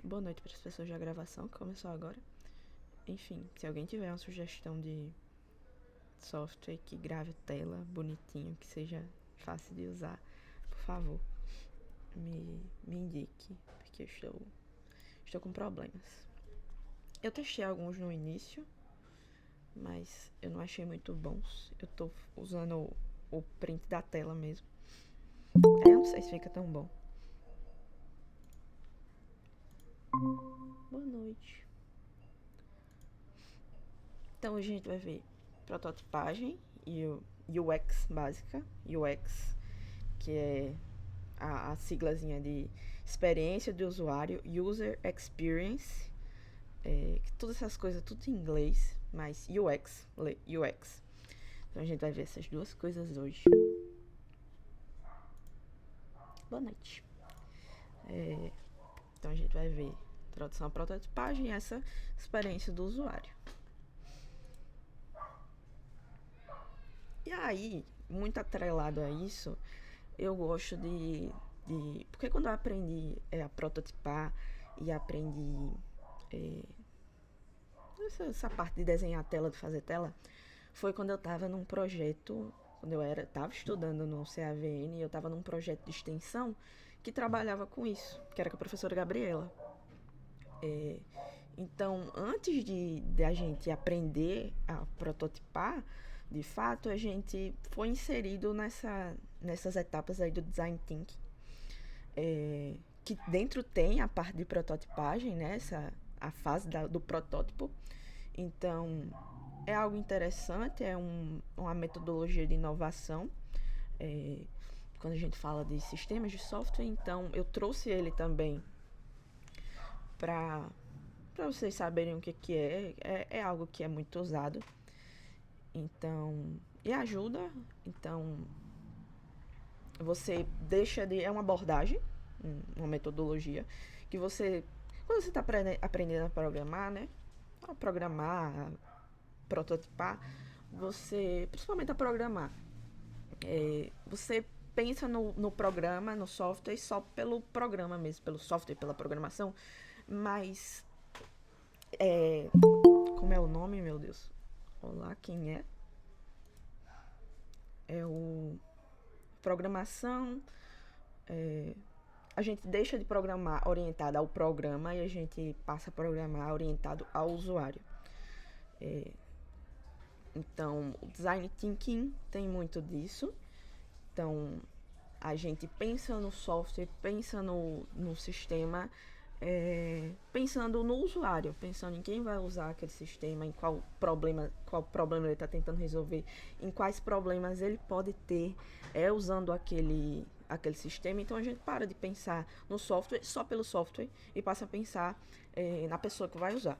Boa noite para as pessoas da gravação que começou agora. Enfim, se alguém tiver uma sugestão de software que grave tela bonitinho, que seja fácil de usar, por favor, me indique, porque eu estou com problemas. Eu testei alguns no início, mas eu não achei muito bons. Eu tô usando o print da tela mesmo. Eu não sei se fica tão bom. Boa noite. Então hoje a gente vai ver prototipagem e o UX básica. UX, que é a siglazinha de experiência do usuário, User Experience, que todas essas coisas tudo em inglês, mas UX, UX. Então a gente vai ver essas duas coisas hoje. Boa noite. Então a gente vai ver introdução à prototipagem e essa experiência do usuário. E aí, muito atrelado a isso, eu gosto porque quando eu aprendi a prototipar e aprendi essa parte de desenhar tela, de fazer tela, foi quando eu estava num projeto, quando eu estava estudando no CAVN, eu estava num projeto de extensão que trabalhava com isso, que era com a professora Gabriela. Então, antes de a gente aprender a prototipar, de fato, a gente foi inserido nessas etapas aí do Design Thinking. Que dentro tem a parte de prototipagem, né? A fase do protótipo. Então, é algo interessante, é uma metodologia de inovação. Quando a gente fala de sistemas de software, então eu trouxe ele também para vocês saberem o que é algo que é muito usado. Então, e ajuda. Então, você deixa de... É uma abordagem, uma metodologia, que você... Quando você está aprendendo a programar, né? A programar, a prototipar, você... Principalmente a programar. Você pensa no programa, no software, só pelo programa mesmo, pelo software, pela programação, mas... como é o nome, meu Deus? Olá, quem é? É o... Programação... a gente deixa de programar orientado ao programa e a gente passa a programar orientado ao usuário. Então, o Design Thinking tem muito disso. Então, a gente pensa no software, pensa no sistema, pensando no usuário, pensando em quem vai usar aquele sistema, em qual problema ele está tentando resolver, em quais problemas ele pode ter usando aquele sistema. Então a gente para de pensar no software só pelo software e passa a pensar na pessoa que vai usar.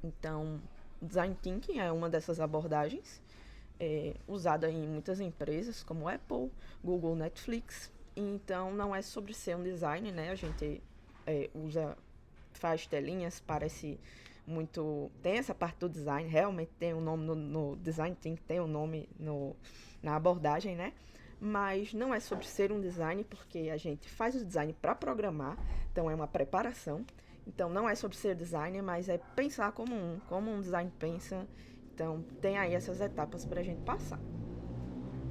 Então, Design Thinking é uma dessas abordagens, usada em muitas empresas como Apple, Google, Netflix. Então não é sobre ser um design, né? A gente faz telinhas, parece muito... Tem essa parte do design, realmente tem um nome no Design Thinking, tem um nome na abordagem, né? Mas não é sobre ser um design, porque a gente faz o design para programar, então é uma preparação. Então não é sobre ser designer, mas é pensar como um design pensa. Então tem aí essas etapas para a gente passar.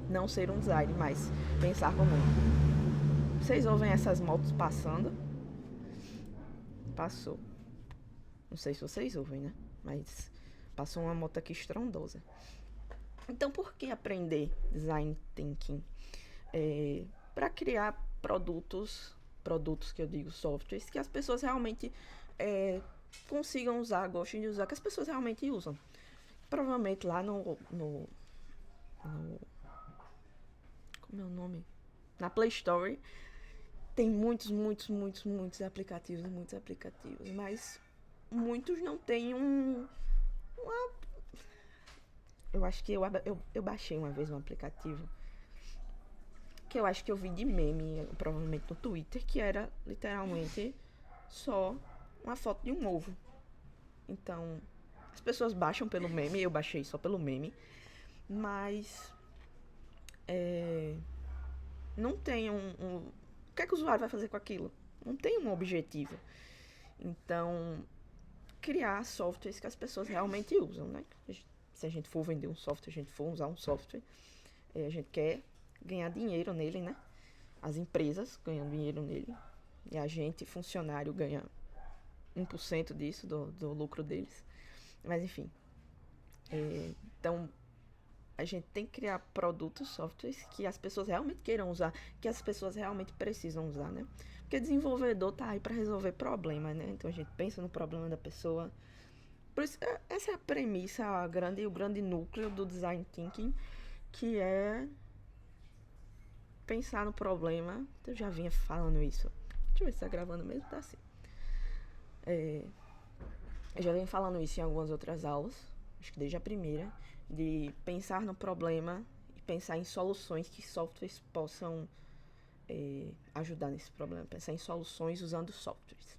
Não ser um design, mas pensar como um. Vocês ouvem essas motos passando? Passou. Não sei se vocês ouvem, né? Mas passou uma moto aqui estrondosa. Então por que aprender Design Thinking? Para criar produtos que eu digo softwares, que as pessoas realmente consigam usar, gostem de usar, que as pessoas realmente usam. Provavelmente lá no como é o nome? Na Play Store tem muitos aplicativos, mas muitos não têm eu acho que eu baixei uma vez um aplicativo que eu acho que eu vi de meme, provavelmente no Twitter, que era literalmente só uma foto de um ovo. Então, as pessoas baixam pelo meme, eu baixei só pelo meme, mas não tem o que é que o usuário vai fazer com aquilo? Não tem um objetivo. Então, criar softwares que as pessoas realmente usam, né? Se a gente for vender um software, a gente for usar um software, a gente quer ganhar dinheiro nele, né? As empresas ganham dinheiro nele. E a gente, funcionário, ganha 1% disso, do lucro deles. Mas enfim. Então, a gente tem que criar produtos, softwares que as pessoas realmente queiram usar, que as pessoas realmente precisam usar, né? Porque desenvolvedor tá aí para resolver problemas, né? Então a gente pensa no problema da pessoa. Por isso, essa é a premissa, o grande núcleo do design thinking, que é pensar no problema. Eu já vinha falando isso. Deixa eu ver se tá gravando mesmo, tá assim. Eu já venho falando isso em algumas outras aulas, acho que desde a primeira, de pensar no problema e pensar em soluções que softwares possam ajudar nesse problema. Pensar em soluções usando softwares.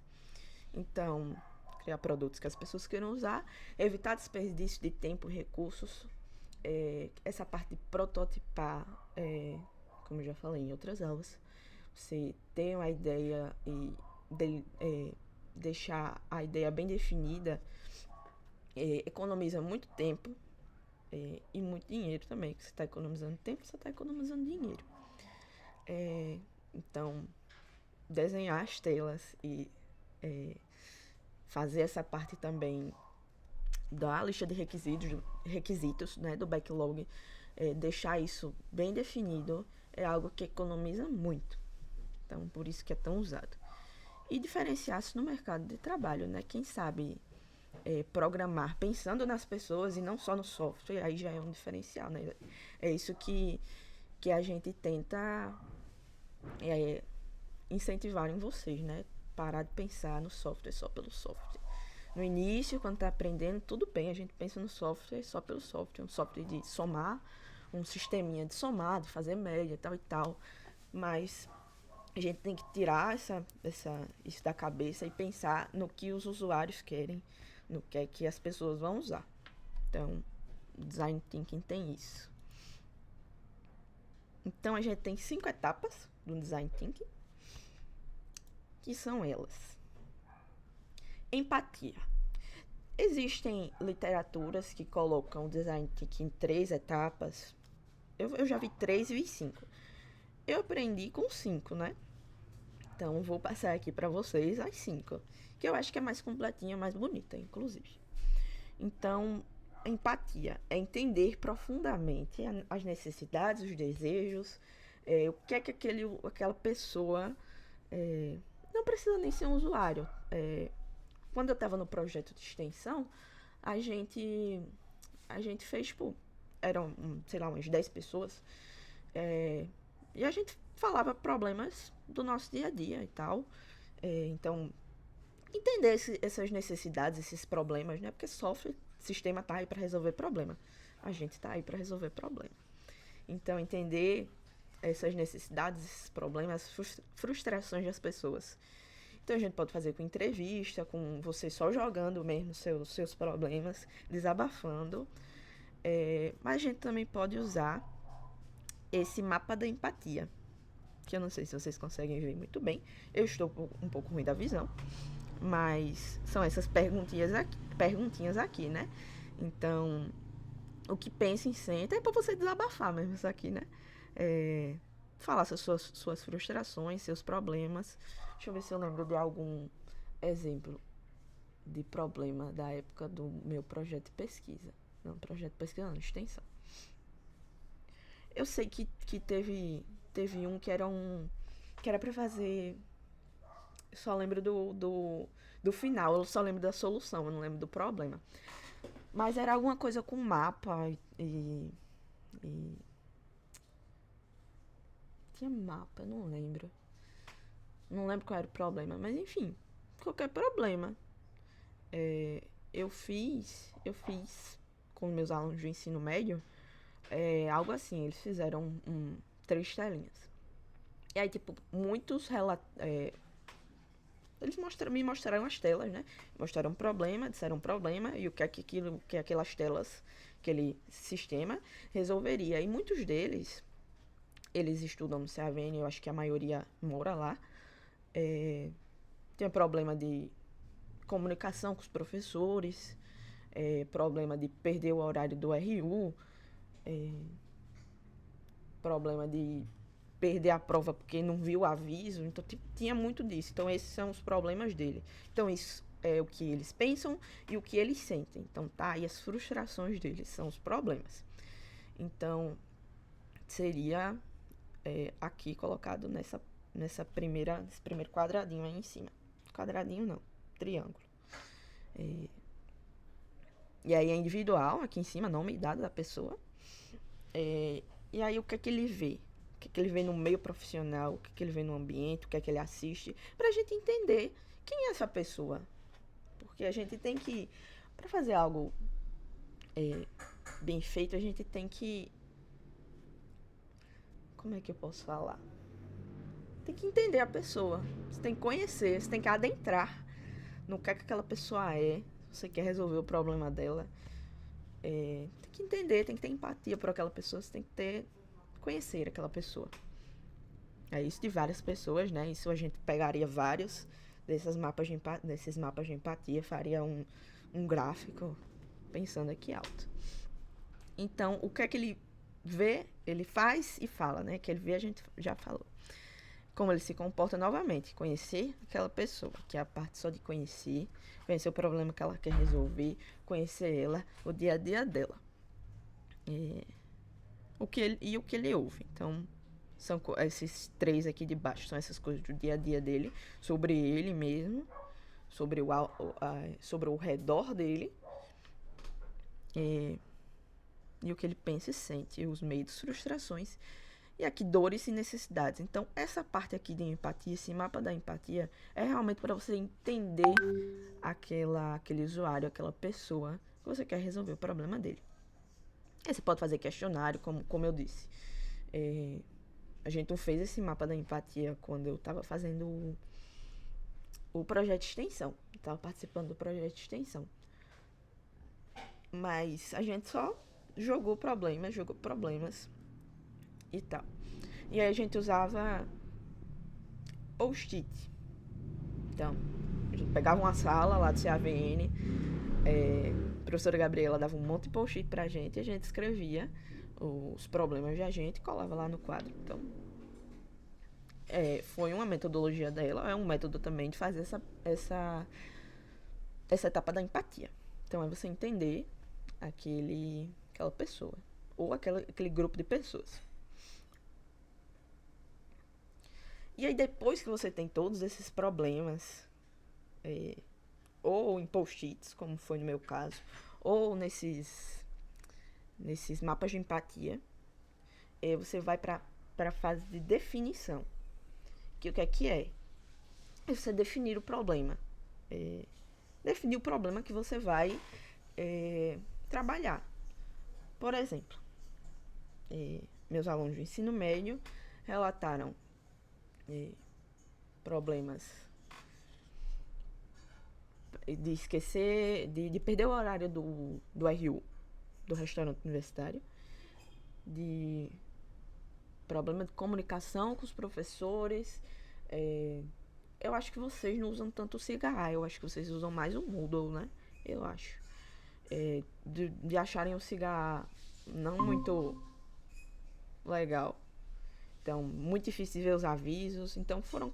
Então, criar produtos que as pessoas queiram usar, evitar desperdício de tempo e recursos, essa parte de prototipar, como eu já falei em outras aulas, você ter uma ideia e deixar a ideia bem definida, economiza muito tempo e muito dinheiro também. Você está economizando tempo, você está economizando dinheiro. Então, desenhar as telas e fazer essa parte também da lista de requisitos, né, do backlog, deixar isso bem definido, é algo que economiza muito. Então, por isso que é tão usado. E diferenciar-se no mercado de trabalho, né? Quem sabe programar pensando nas pessoas e não só no software, aí já é um diferencial, né? É isso que a gente tenta incentivar em vocês, né? Parar de pensar no software só pelo software. No início, quando está aprendendo, tudo bem, a gente pensa no software só pelo software, um software de somar, um sisteminha de somar, de fazer média, tal e tal, mas a gente tem que tirar isso da cabeça e pensar no que os usuários querem, no que é que as pessoas vão usar. Então, o Design Thinking tem isso. Então, a gente tem 5 etapas do Design Thinking, que são elas. Empatia. Existem literaturas que colocam o Design Thinking em 3 etapas. Eu já vi 3 e vi 5. Eu aprendi com 5, né? Então, vou passar aqui para vocês as 5, que eu acho que é mais completinha, mais bonita, inclusive. Então, empatia é entender profundamente as necessidades, os desejos, o que é que aquela pessoa não precisa nem ser um usuário. Quando eu estava no projeto de extensão, a gente fez, tipo, eram, sei lá, umas 10 pessoas, e a gente falava problemas do nosso dia a dia e tal. Então, entender essas necessidades, esses problemas, né? Porque software, sistema tá aí para resolver problema. A gente tá aí para resolver problema. Então, entender essas necessidades, esses problemas, frustrações das pessoas. Então, a gente pode fazer com entrevista, com você só jogando mesmo seus problemas, desabafando. Mas a gente também pode usar esse mapa da empatia, que eu não sei se vocês conseguem ver muito bem. Eu estou um pouco ruim da visão, mas são essas perguntinhas aqui, né? Então, o que pensa em senta é para você desabafar mesmo isso aqui, né? Falar suas frustrações, seus problemas. Deixa eu ver se eu lembro de algum exemplo de problema da época do meu projeto de pesquisa. Não, projeto de pesquisa não, extensão. Eu sei que teve um que era pra fazer. Eu só lembro do final, eu só lembro da solução, eu não lembro do problema. Mas era alguma coisa com mapa e tinha mapa, eu não lembro. Não lembro qual era o problema, mas enfim, qualquer problema. Eu fiz com meus alunos do ensino médio algo assim, eles fizeram 3 telinhas. E aí, tipo, muitos eles me mostraram as telas, né? Mostraram um problema, disseram um problema e o que aquelas telas, aquele sistema resolveria. E muitos deles, eles estudam no CAVN, eu acho que a maioria mora lá. Tem problema de comunicação com os professores, problema de perder o horário do RU, problema de perder a prova porque não viu o aviso. Então, tinha muito disso. Então, esses são os problemas dele. Então, isso é o que eles pensam e o que eles sentem. Então, tá aí as frustrações deles, são os problemas. Então, seria aqui colocado nesse primeiro quadradinho aí em cima. Quadradinho não, triângulo. E aí é individual, aqui em cima, nome e idade da pessoa. E aí o que é que ele vê? O que é que ele vê no meio profissional? O que é que ele vê no ambiente? O que é que ele assiste? Pra gente entender quem é essa pessoa. Porque a gente tem que, pra fazer algo bem feito, a gente tem que... Como é que eu posso falar? Tem que entender a pessoa. Você tem que conhecer, você tem que adentrar no que é que aquela pessoa é. Se você quer resolver o problema dela. Tem que entender, tem que ter empatia por aquela pessoa. Você tem que conhecer aquela pessoa. É isso de várias pessoas, né? Isso a gente pegaria vários desses mapas de empatia, faria um gráfico pensando aqui alto. Então, o que é que ele vê, ele faz e fala, né? Que ele vê, a gente já falou. Como ele se comporta novamente, conhecer aquela pessoa, que é a parte só de conhecer o problema que ela quer resolver, conhecer ela, o dia a dia dela. O que ele ouve. Então, são esses 3 aqui de baixo, são essas coisas do dia a dia dele, sobre ele mesmo, sobre o redor dele, e o que ele pensa e sente, os medos, frustrações, e aqui dores e necessidades. Então, essa parte aqui de empatia, esse mapa da empatia, é realmente para você entender aquele usuário, aquela pessoa que você quer resolver o problema dele. Aí você pode fazer questionário, como eu disse. A gente não fez esse mapa da empatia quando eu estava fazendo o projeto de extensão. Eu estava participando do projeto de extensão. Mas a gente só jogou problemas e tal. E aí a gente usava post-it. Então, a gente pegava uma sala lá do CAVN, a professora Gabriela dava um monte de post-it pra gente e a gente escrevia os problemas da gente e colava lá no quadro. Então, foi uma metodologia dela, é um método também de fazer essa etapa da empatia. Então, é você entender aquela pessoa ou aquele grupo de pessoas. E aí, depois que você tem todos esses problemas, ou em post-its, como foi no meu caso, ou nesses mapas de empatia, você vai para a fase de definição. Que o que é? É você definir o problema. Definir o problema que você vai trabalhar. Por exemplo, meus alunos do ensino médio relataram problemas de esquecer, de perder o horário do RU, do restaurante universitário, de problema de comunicação com os professores. Eu acho que vocês não usam tanto o Cigarra, eu acho que vocês usam mais o Moodle, né? Eu acho. De acharem o Cigarra não muito legal. Então, muito difícil de ver os avisos. Então, foram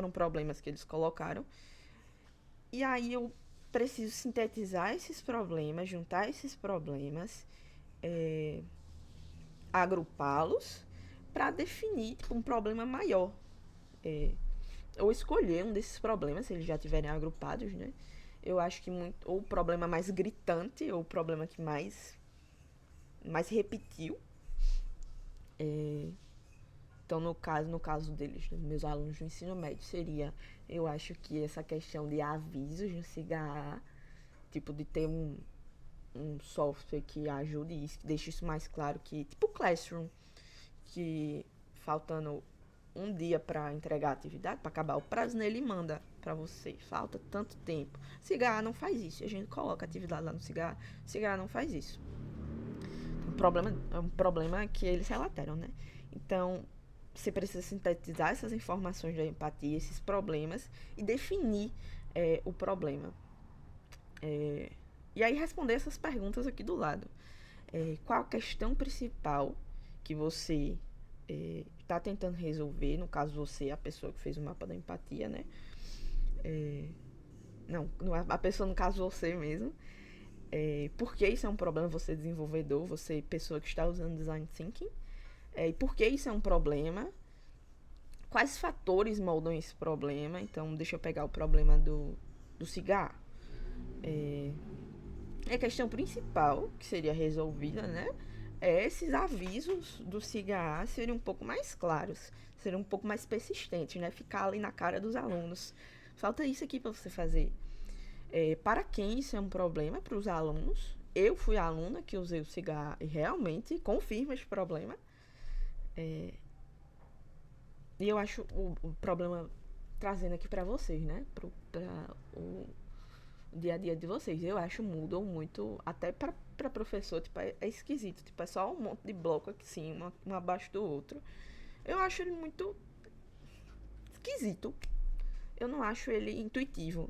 problemas que eles colocaram. E aí eu preciso sintetizar esses problemas, juntar esses problemas, agrupá-los para definir um problema maior. Ou escolher um desses problemas, se eles já estiverem agrupados, né? Eu acho que ou o problema mais gritante, ou o problema que mais repetiu. Então, no caso deles, meus alunos do ensino médio, seria, eu acho que essa questão de avisos no Cigarra, tipo, de ter um software que ajude isso, que deixe isso mais claro, que tipo o Classroom, que faltando um dia para entregar a atividade, para acabar o prazo, nele manda para você, falta tanto tempo. Cigarra não faz isso, a gente coloca a atividade lá no Cigarra, Cigarra não faz isso. É um problema que eles relataram, né? Então, você precisa sintetizar essas informações da empatia, esses problemas, e definir o problema. E aí responder essas perguntas aqui do lado. Qual a questão principal que você está tentando resolver? No caso, você é a pessoa que fez o mapa da empatia, né? Não, a pessoa, no caso, você mesmo. Por que isso é um problema, você desenvolvedor, você pessoa que está usando Design Thinking? E por que isso é um problema? Quais fatores moldam esse problema? Então, deixa eu pegar o problema do cigarro. A questão principal que seria resolvida, né? Esses avisos do cigarro seriam um pouco mais claros, seriam um pouco mais persistentes, né? Ficar ali na cara dos alunos. Falta isso aqui para você fazer. Para quem isso é um problema? Para os alunos. Eu fui a aluna que usei o cigarro e realmente confirma esse problema. E eu acho o problema trazendo aqui para vocês, né? Para o dia a dia de vocês. Eu acho mudam muito, até para professor, tipo, é esquisito. Tipo, é só um monte de bloco aqui, sim, um abaixo do outro. Eu acho ele muito esquisito. Eu não acho ele intuitivo.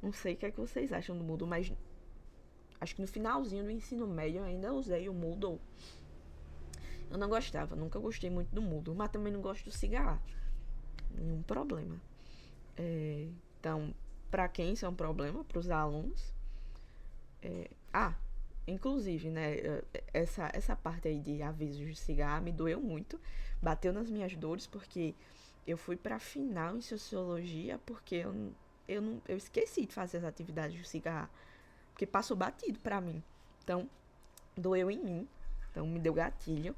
Não sei o que é que vocês acham do Moodle, mas acho que no finalzinho do ensino médio eu ainda usei o Moodle. Eu não gostava, nunca gostei muito do Moodle, mas também não gosto do cigarro. Nenhum problema. Então, para quem isso é um problema? Para os alunos. Inclusive, né, essa parte aí de avisos de cigarro me doeu muito. Bateu nas minhas dores, porque eu fui pra final em Sociologia, porque eu esqueci de fazer as atividades de cigarro. Porque passou batido pra mim. Então, doeu em mim. Então, me deu gatilho.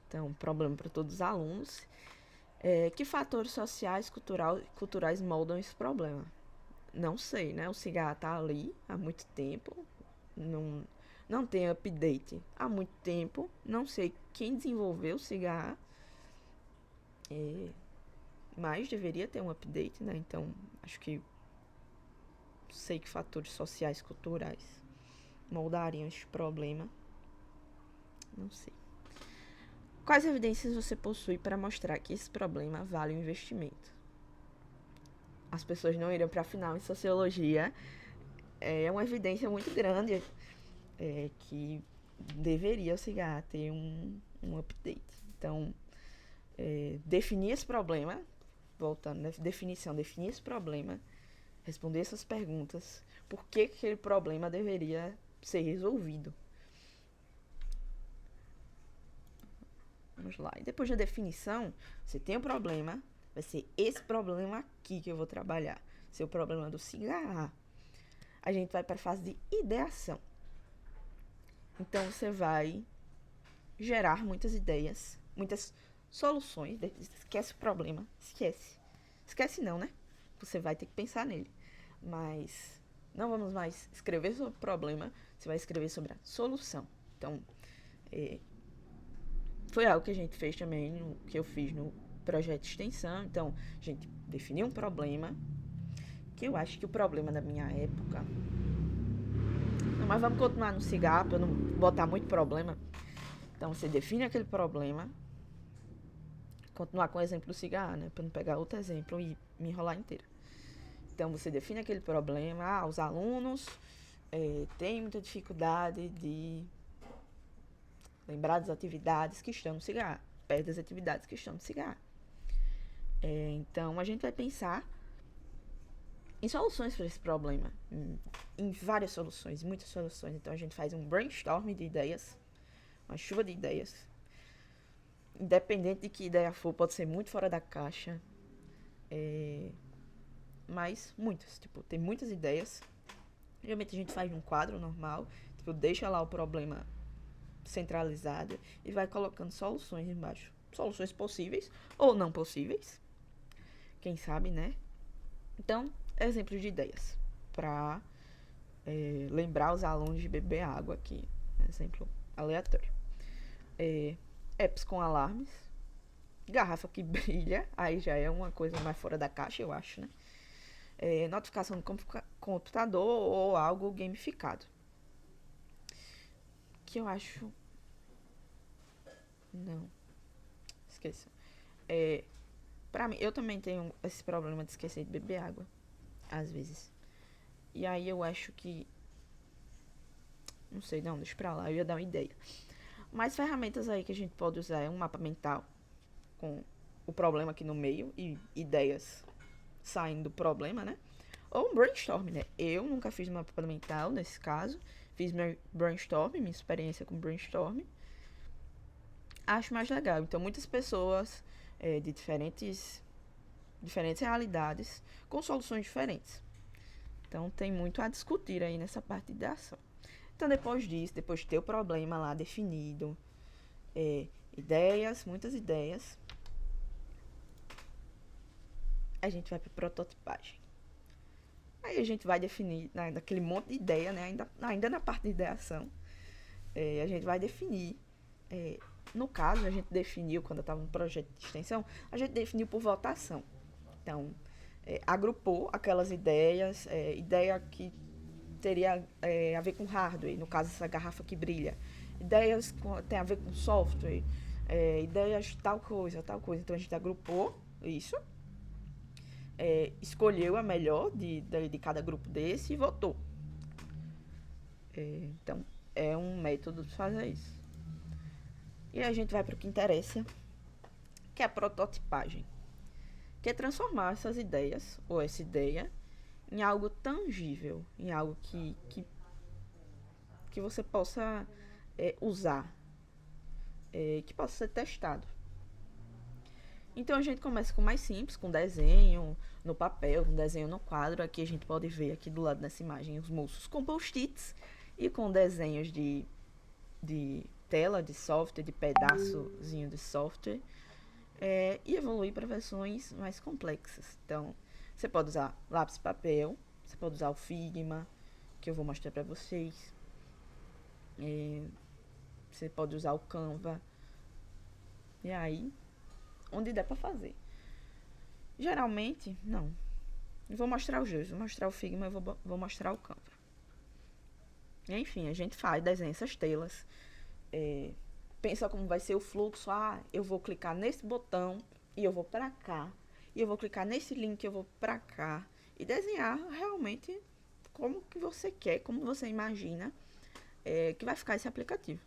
Então, problema para todos os alunos. Que fatores sociais, culturais moldam esse problema? Não sei, né? O cigarro tá ali há muito tempo. Não tem update há muito tempo. Não sei quem desenvolveu o cigarro. Mas deveria ter um update, né? Então, acho que sei que fatores sociais, culturais moldariam este problema. Não sei. Quais evidências você possui para mostrar que esse problema vale o investimento? As pessoas não iriam para a final em Sociologia. É uma evidência muito grande que deveria o cigarro ter um update. Então, definir esse problema, voltando, né? Definir esse problema, responder essas perguntas, por que aquele problema deveria ser resolvido. Vamos lá. E depois da definição, você tem um problema, vai ser esse problema aqui que eu vou trabalhar. Seu problema do cigarro. A gente vai para a fase de ideação. Então, você vai gerar muitas ideias, muitas soluções. Esquece o problema. Esquece não, né? Você vai ter que pensar nele. Mas não vamos mais escrever sobre o problema. Você vai escrever sobre a solução. Então, foi algo que a gente fez também, que eu fiz no projeto de extensão. Então, a gente definiu um problema, que eu acho que o problema da minha época... Não, mas vamos continuar no cigarro, para não botar muito problema. Então, você define aquele problema. Continuar com o exemplo do cigarro, né? Para não pegar outro exemplo e me enrolar inteira. Então, você define aquele problema. Os alunos têm muita dificuldade de lembrar das atividades que estão no cigarro. Perto das atividades que estão no cigarro. Então, a gente vai pensar em soluções para esse problema. Em várias soluções, muitas soluções. Então, a gente faz um brainstorm de ideias. Uma chuva de ideias. Independente de que ideia for, pode ser muito fora da caixa. Mas muitas. Tipo, tem muitas ideias. Geralmente a gente faz um quadro normal. Tipo, deixa lá o problema centralizado e vai colocando soluções embaixo. Soluções possíveis ou não possíveis. Quem sabe, né? Então, exemplos de ideias. Para lembrar os alunos de beber água aqui. Exemplo aleatório. Apps com alarmes. Garrafa que brilha. Aí já é uma coisa mais fora da caixa, eu acho, né? Notificação do computador ou algo gamificado. Que eu acho... Não. Esqueça. Pra mim, eu também tenho esse problema de esquecer de beber água. Às vezes. E aí eu acho que... Não sei, não, deixa pra lá, eu ia dar uma ideia. Mas ferramentas aí que a gente pode usar é um mapa mental com o problema aqui no meio e ideias saindo do problema, né? Ou um brainstorm, né? Eu nunca fiz mapa mental nesse caso. Fiz meu brainstorm, minha experiência com brainstorm. Acho mais legal. Então, muitas pessoas de diferentes realidades com soluções diferentes. Então, tem muito a discutir aí nessa parte de ação. Então, depois disso, depois de ter o problema lá definido, ideias, muitas ideias, a gente vai para prototipagem. Aí a gente vai definir, naquele monte de ideia, né? Ainda na parte de ideação, a gente vai definir. No caso, a gente definiu, quando eu estava no projeto de extensão, a gente definiu por votação. Então, agrupou aquelas ideias, ideia que teria a ver com hardware, no caso, essa garrafa que brilha. Ideias que tem a ver com software, ideias de tal coisa. Então, a gente agrupou isso, escolheu a melhor de cada grupo desse e votou. Então, é um método de fazer isso. E a gente vai para o que interessa, que é a prototipagem, que é transformar essas ideias, ou essa ideia, em algo tangível, em algo que você possa usar, que possa ser testado. Então a gente começa com o mais simples, com desenho no papel, com desenho no quadro. Aqui a gente pode ver aqui do lado dessa imagem os moços com post-its e com desenhos de tela de software, de pedaçozinho de software, e evoluir para versões mais complexas. Então, você pode usar lápis e papel, você pode usar o Figma, que eu vou mostrar para vocês. Você pode usar o Canva. E aí, onde der para fazer. Geralmente, não. Eu vou mostrar os dois, vou mostrar o Figma e vou mostrar o Canva. Enfim, a gente desenha essas telas. Pensa como vai ser o fluxo. Eu vou clicar nesse botão e eu vou para cá. E eu vou clicar nesse link e eu vou para cá. E desenhar realmente como que você quer, como você imagina que vai ficar esse aplicativo.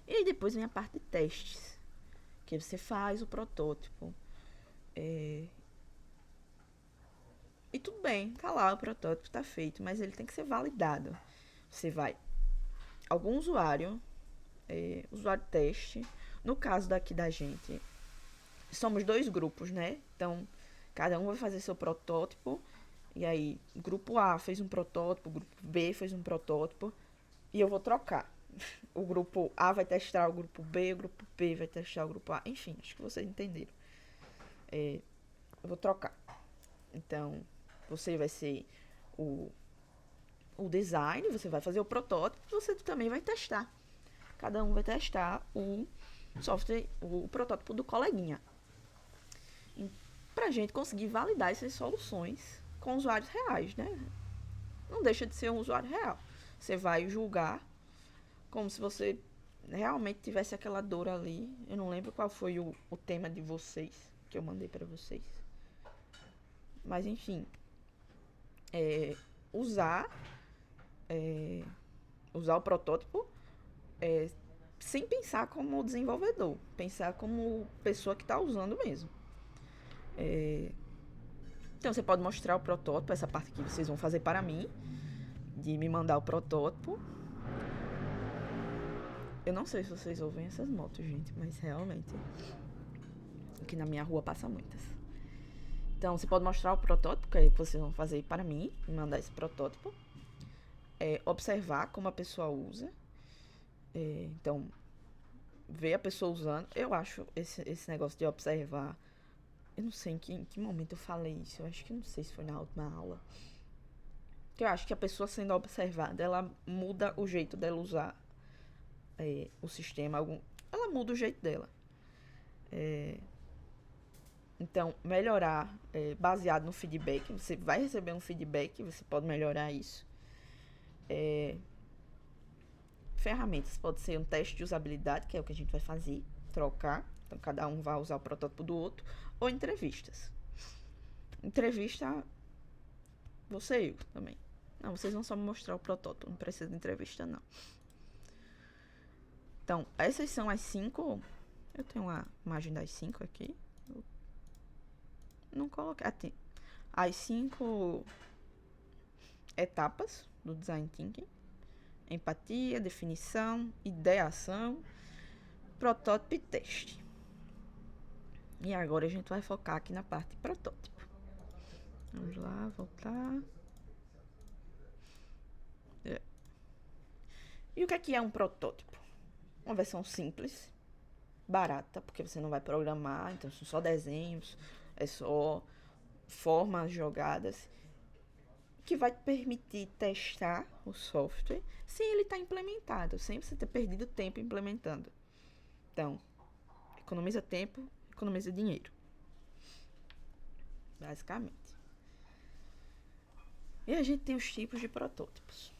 E depois vem a parte de testes, que você faz o protótipo. E tudo bem, tá lá, o protótipo tá feito, mas ele tem que ser validado. Você vai, algum usuário teste. No caso daqui da gente, somos 2 grupos, né? Então, cada um vai fazer seu protótipo. E aí, o grupo A fez um protótipo, o grupo B fez um protótipo. E eu vou trocar. O grupo A vai testar o grupo B, o grupo B vai testar o grupo A. Enfim, acho que vocês entenderam. Eu vou trocar. Então, você vai ser o design, você vai fazer o protótipo, você também vai testar. Cada um vai testar o software, o protótipo do coleguinha. Pra gente conseguir validar essas soluções com usuários reais, né? Não deixa de ser um usuário real. Você vai julgar como se você realmente tivesse aquela dor ali. Eu não lembro qual foi o tema de vocês, que eu mandei pra vocês. Mas, enfim. Usar o protótipo sem pensar como desenvolvedor. Pensar como pessoa que está usando mesmo. Então, você pode mostrar o protótipo, essa parte que vocês vão fazer para mim, de me mandar o protótipo. Eu não sei se vocês ouvem essas motos, gente, mas realmente aqui na minha rua passa muitas. Então, você pode mostrar o protótipo que vocês vão fazer para mim, me mandar esse protótipo. Observar como a pessoa usa. Então, ver a pessoa usando. Eu acho esse negócio de observar. Eu não sei em que momento eu falei isso. Eu acho que não sei se foi na última aula. Que eu acho que a pessoa sendo observada, ela muda o jeito dela usar o sistema. Ela muda o jeito dela. Então, melhorar baseado no feedback. Você vai receber um feedback, você pode melhorar isso. Ferramentas, pode ser um teste de usabilidade, que é o que a gente vai fazer, trocar. Então, cada um vai usar o protótipo do outro. Ou entrevistas. Entrevista, você e eu também. Não, vocês vão só me mostrar o protótipo, não precisa de entrevista, não. Então, essas são as 5. Eu tenho uma imagem das 5 aqui. Eu não coloquei. Tem as 5 etapas do Design Thinking: empatia, definição, ideação, protótipo e teste. E agora a gente vai focar aqui na parte de protótipo. Vamos lá, voltar. E o que é um protótipo? Uma versão simples, barata, porque você não vai programar, então são só desenhos, é só formas jogadas, que vai te permitir testar o software sem ele estar implementado, sem você ter perdido tempo implementando. Então, economiza tempo, economiza dinheiro. Basicamente. E a gente tem os tipos de protótipos.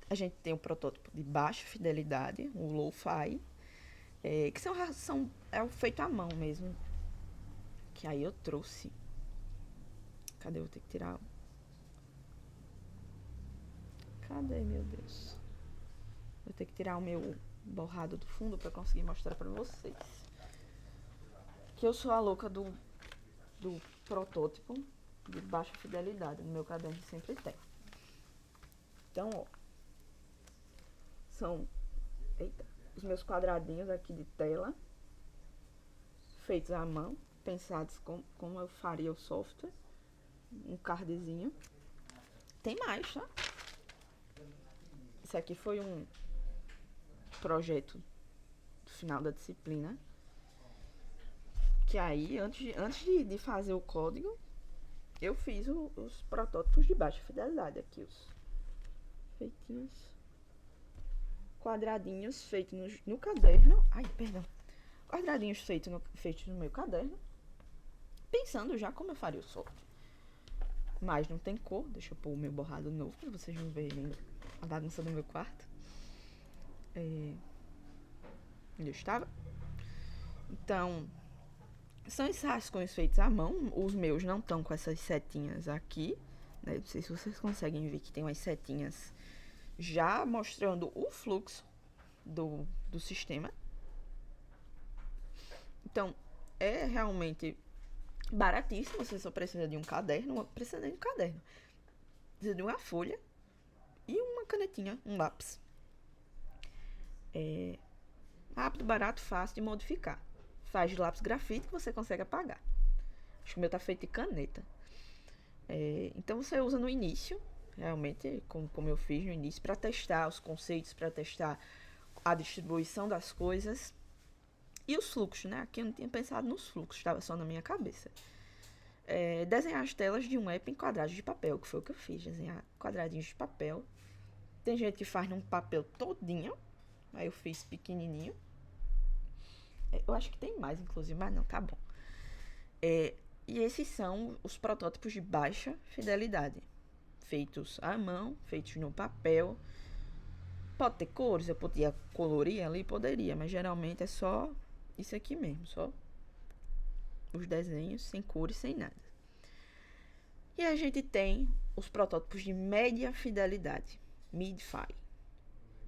A gente tem o protótipo de baixa fidelidade, o low-fi, que é o feito à mão mesmo. Que aí eu trouxe. Cadê? Eu vou ter que tirar. Cadê, meu Deus? Vou ter que tirar o meu borrado do fundo pra conseguir mostrar pra vocês. Que eu sou a louca do protótipo de baixa fidelidade. No meu caderno sempre tem. Então, ó. São os meus quadradinhos aqui de tela, feitos à mão, pensados como eu faria o software. Um cardzinho. Tem mais, tá? Esse aqui foi um projeto do final da disciplina. Que aí, antes de fazer o código, eu fiz os protótipos de baixa fidelidade aqui, os feitinhos. Quadradinhos feitos no caderno. Ai, perdão. Quadradinhos feitos no meu caderno. Pensando já como eu faria o software. Mas não tem cor. Deixa eu pôr o meu borrado novo pra vocês não verem a bagunça do meu quarto. Onde eu estava? Então, são esses rascunhos feitos à mão. Os meus não estão com essas setinhas aqui, né? Não sei se vocês conseguem ver que tem umas setinhas já mostrando o fluxo do sistema. Então, é realmente baratíssimo. Você só precisa de um caderno. Precisa de uma folha e uma canetinha, um lápis. É rápido, barato, fácil de modificar. Faz de lápis grafite que você consegue apagar. Acho que o meu tá feito de caneta. Então você usa no início, realmente, como eu fiz no início, para testar os conceitos, para testar a distribuição das coisas e os fluxos, né? Aqui eu não tinha pensado nos fluxos, estava só na minha cabeça. Desenhar as telas de um app em quadrados de papel, que foi o que eu fiz, desenhar quadradinhos de papel. Tem gente que faz num papel todinho, aí eu fiz pequenininho. Eu acho que tem mais, inclusive, mas não, tá bom. E esses são os protótipos de baixa fidelidade, feitos à mão, feitos no papel. Pode ter cores, eu podia colorir ali, poderia, mas geralmente é só isso aqui mesmo, só os desenhos, sem cores, sem nada. E a gente tem os protótipos de média fidelidade, mid-fi,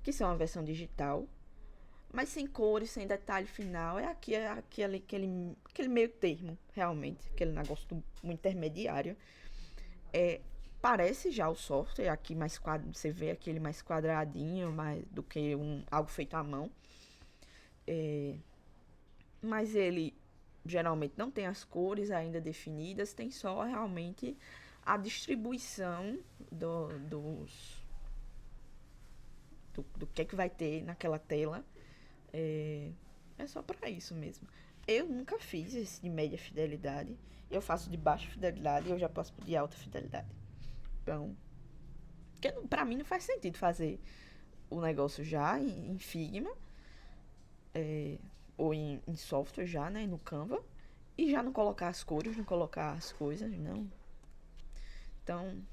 que são a versão digital, mas sem cores, sem detalhe final. É aquele meio termo, realmente, aquele negócio muito intermediário. Parece já o software, aqui mais você vê aquele mais quadradinho do que algo feito à mão. Mas ele geralmente não tem as cores ainda definidas, tem só realmente a distribuição do que é que vai ter naquela tela. É só pra isso mesmo. Eu nunca fiz esse de média fidelidade. Eu faço de baixa fidelidade e eu já posso de alta fidelidade. Então, porque pra mim não faz sentido fazer o negócio já em Figma, ou em software já, né, no Canva, e já não colocar as cores, não colocar as coisas, não. Então,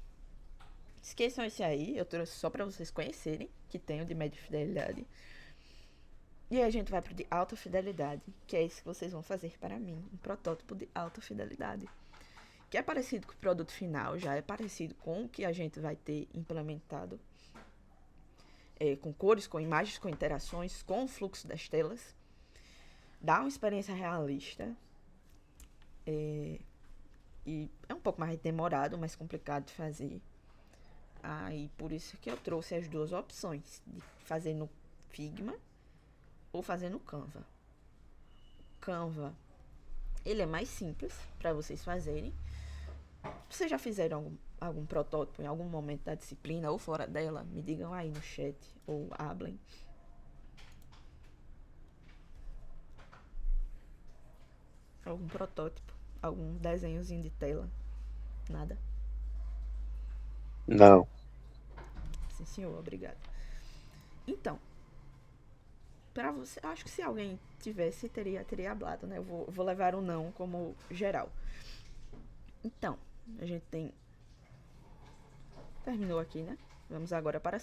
esqueçam esse aí. Eu trouxe só pra vocês conhecerem que tem o de média fidelidade. E aí a gente vai pro de alta fidelidade, que é esse que vocês vão fazer para mim. Um protótipo de alta fidelidade. Que é parecido com o produto final, já é parecido com o que a gente vai ter implementado. Com cores, com imagens, com interações, com o fluxo das telas. Dá uma experiência realista. E é um pouco mais demorado, mais complicado de fazer. Aí por isso que eu trouxe as duas opções, de fazer no Figma ou fazer no Canva. O Canva, ele é mais simples para vocês fazerem. Vocês já fizeram algum protótipo em algum momento da disciplina ou fora dela? Me digam aí no chat ou hablem. Algum protótipo, algum desenhozinho de tela? Nada? Não. Sim, senhor, obrigado. Então, para você, acho que se alguém tivesse, teria hablado, né? Eu vou levar o não como geral. Então, a gente terminou aqui, né? Vamos agora para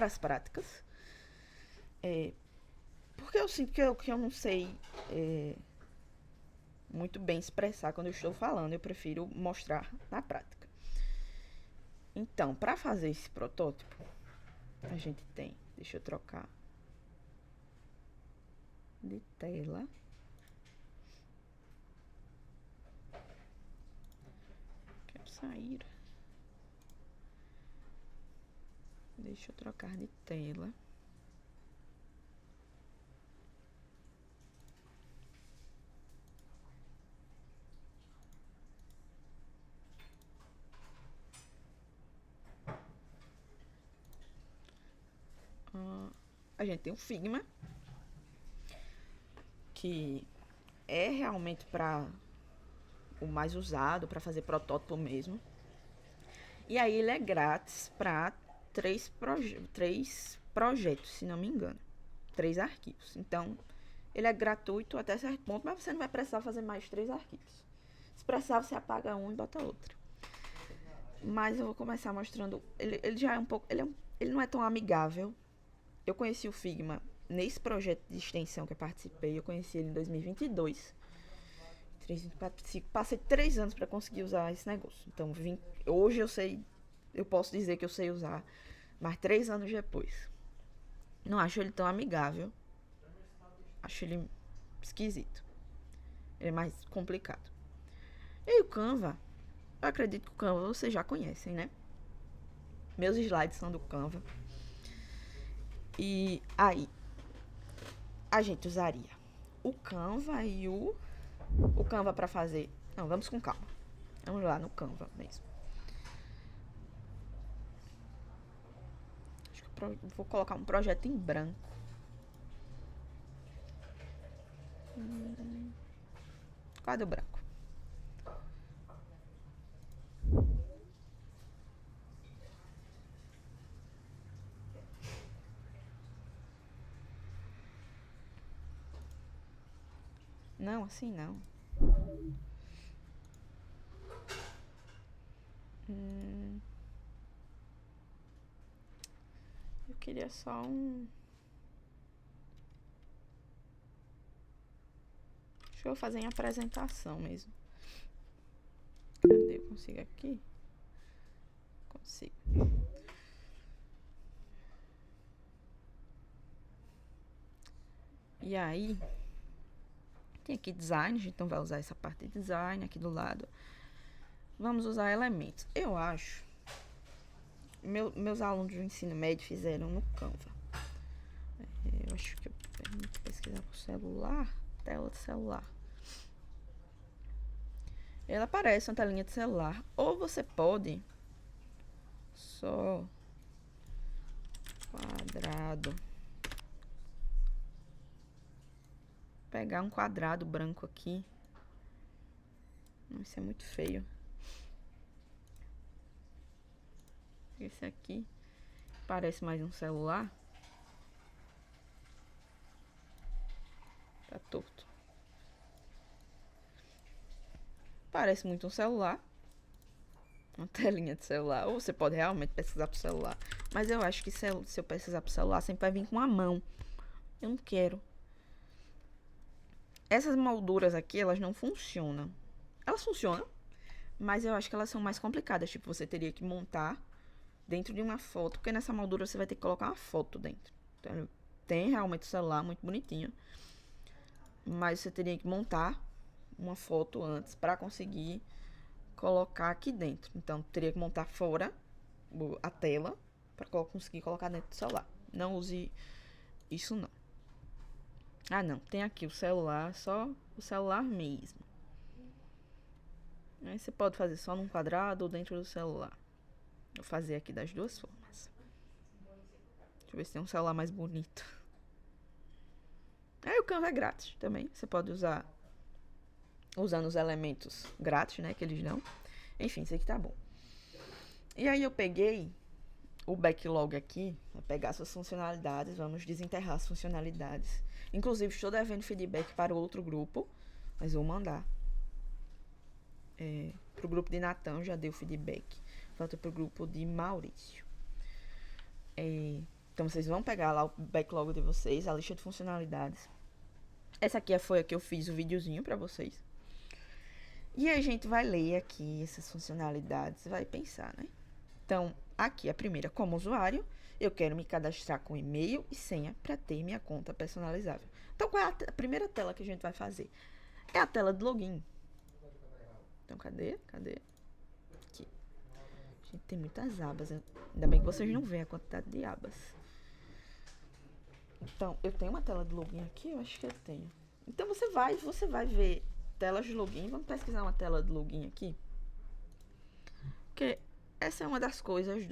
as práticas. Porque eu sinto que eu não sei muito bem expressar quando eu estou falando. Eu prefiro mostrar na prática. Então, para fazer esse protótipo, a gente tem... Deixa eu trocar de tela. Quero sair. Deixa eu trocar de tela. A gente tem o Figma, que é realmente para o mais usado, para fazer protótipo mesmo. E aí ele é grátis para 3 projetos, se não me engano. 3 arquivos. Então, ele é gratuito até certo ponto, mas você não vai precisar fazer mais 3 arquivos. Se precisar, você apaga um e bota outro. Mas eu vou começar mostrando... Ele já é um pouco... Ele não é tão amigável. Eu conheci o Figma nesse projeto de extensão que eu participei. Eu conheci ele em 2022. Passei 3 anos para conseguir usar esse negócio. Então, hoje eu posso dizer que eu sei usar, mas 3 anos depois. Não acho ele tão amigável. Acho ele esquisito. Ele é mais complicado. E o Canva, eu acredito que o Canva vocês já conhecem, né? Meus slides são do Canva. E aí, a gente usaria o Canva e o Canva para fazer... Não, vamos com calma. Vamos lá no Canva mesmo. Acho que eu vou colocar um projeto em branco. Cadê o branco? Não, assim não. Eu queria só um... Deixa eu fazer em apresentação mesmo. Cadê? Eu consigo aqui? Consigo. E aí, tem aqui design, a gente então vai usar essa parte de design aqui do lado. Vamos usar elementos. Eu acho... meus alunos do ensino médio fizeram no Canva. Eu acho que eu permito pesquisar por celular. Tela de celular. Ela aparece uma telinha de celular. Ou você pode só quadrado. Pegar um quadrado branco aqui. Isso é muito feio. Esse aqui parece mais um celular. Tá torto. Parece muito um celular. Uma telinha de celular. Ou você pode realmente pesquisar pro celular. Mas eu acho que se eu pesquisar pro celular, sempre vai vir com a mão. Eu não quero. Essas molduras aqui, elas não funcionam. Elas funcionam, mas eu acho que elas são mais complicadas. Tipo, você teria que montar dentro de uma foto, porque nessa moldura você vai ter que colocar uma foto dentro. Então, tem realmente o celular muito bonitinho, mas você teria que montar uma foto antes para conseguir colocar aqui dentro. Então, teria que montar fora a tela para conseguir colocar dentro do celular. Não use isso não. Ah, não. Tem aqui o celular, só o celular mesmo. Aí você pode fazer só num quadrado ou dentro do celular. Vou fazer aqui das duas formas. Deixa eu ver se tem um celular mais bonito. Aí o Canva é grátis também. Você pode usar usando os elementos grátis, né, que eles dão. Enfim, isso aqui tá bom. E aí eu peguei o backlog aqui, vou pegar suas funcionalidades, vamos desenterrar as funcionalidades. Inclusive, estou devendo feedback para o outro grupo, mas vou mandar. Pro grupo de Natan já deu feedback. Falta pro grupo de Maurício. Então, vocês vão pegar lá o backlog de vocês, a lista de funcionalidades. Essa aqui foi a que eu fiz o videozinho para vocês. E a gente vai ler aqui essas funcionalidades, vai pensar, né? Então, aqui a primeira, como usuário, eu quero me cadastrar com e-mail e senha para ter minha conta personalizável. Então, qual é a primeira tela que a gente vai fazer? É a tela de login. Então, cadê? Aqui. A gente tem muitas abas. Ainda bem que vocês não veem a quantidade de abas. Então, eu tenho uma tela de login aqui? Eu acho que eu tenho. Então, você vai ver telas de login. Vamos pesquisar uma tela de login aqui. Porque essa é uma das coisas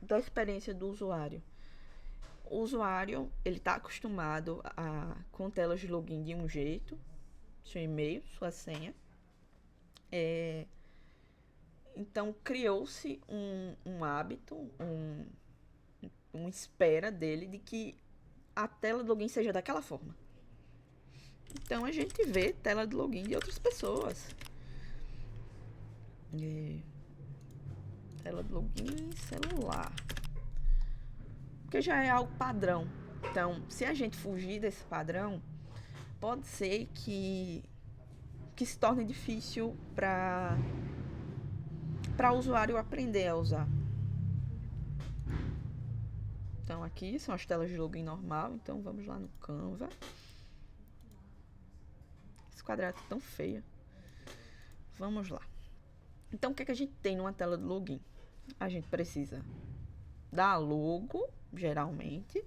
da experiência do usuário. O usuário, ele tá acostumado com telas de login de um jeito. Seu e-mail, sua senha. Então, criou-se um hábito, uma espera dele de que a tela de login seja daquela forma. Então, a gente vê tela de login de outras pessoas. Tela de login celular. Porque já é algo padrão. Então, se a gente fugir desse padrão, pode ser que se torne difícil para o usuário aprender a usar. Então, aqui são as telas de login normal. Então, vamos lá no Canva. Esse quadrado é tão feio. Vamos lá. Então, o que a gente tem numa tela de login? A gente precisa da logo, geralmente,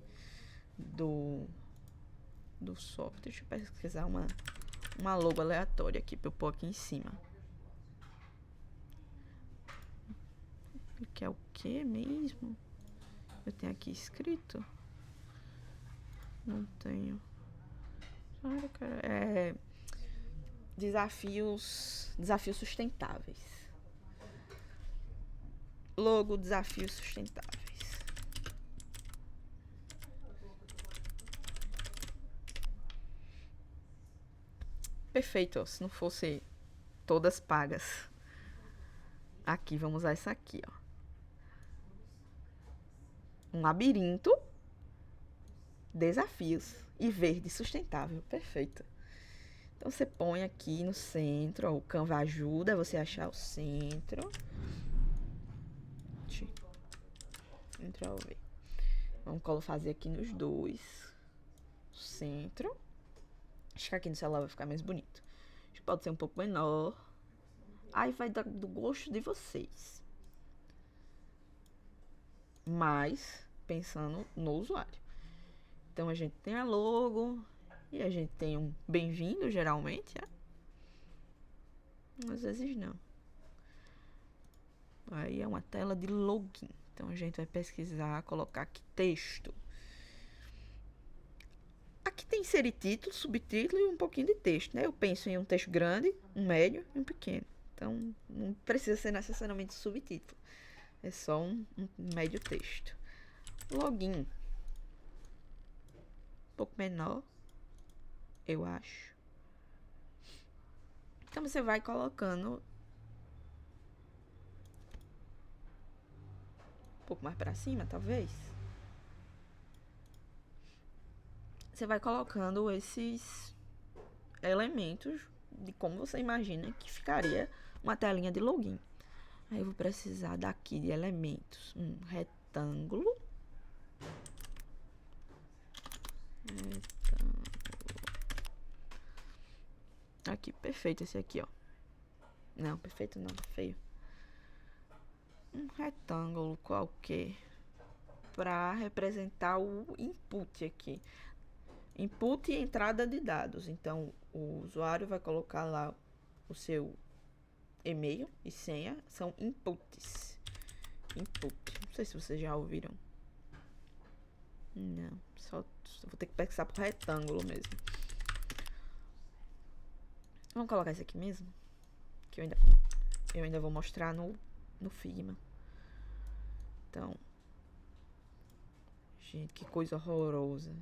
do software. Deixa eu pesquisar uma logo aleatória aqui para eu pôr aqui em cima. Que é o que mesmo? Eu tenho aqui escrito? Não tenho. Claro, cara. Desafios sustentáveis. Logo, desafios sustentáveis. Perfeito, ó, se não fosse todas pagas. Aqui, vamos usar essa aqui, ó. Um labirinto, desafios e verde sustentável. Perfeito. Então, você põe aqui no centro, ó, o Canva ajuda você a achar o centro. Ctrl V. Vamos fazer aqui nos dois. Centro. Acho que aqui no celular vai ficar mais bonito. Acho que pode ser um pouco menor. Aí vai dar do gosto de vocês. Mas pensando no usuário. Então a gente tem a logo e a gente tem um bem-vindo, geralmente. Às vezes não. Aí é uma tela de login. Então a gente vai pesquisar, colocar aqui texto. Aqui tem inserir título, subtítulo e um pouquinho de texto, né? Eu penso em um texto grande, um médio e um pequeno. Então não precisa ser necessariamente subtítulo. É só um médio texto. Login. Um pouco menor, eu acho. Então você vai colocando um pouco mais para cima, talvez. Você vai colocando esses elementos de como você imagina que ficaria uma telinha de login. Aí eu vou precisar daqui de elementos. Um retângulo. Aqui, perfeito esse aqui, ó. Não, perfeito não, feio. Um retângulo qualquer para representar o input aqui. Input e entrada de dados. Então, o usuário vai colocar lá o seu e-mail e senha. São inputs. Input. Não sei se vocês já ouviram. Não, só vou ter que pensar pro retângulo mesmo. Vamos colocar esse aqui mesmo? Que eu ainda vou mostrar no Figma. Então, gente, que coisa horrorosa.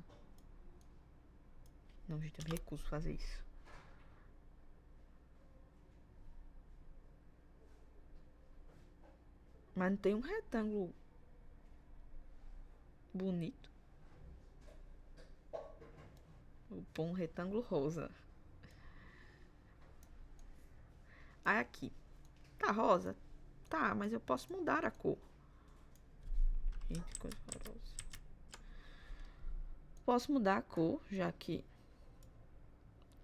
Não, gente, eu me recuso a fazer isso. Mas não tem um retângulo bonito. Vou pôr um retângulo rosa. Aí aqui. Tá rosa? Tá, mas eu posso mudar a cor. Gente, que coisa horrorosa. Posso mudar a cor, já que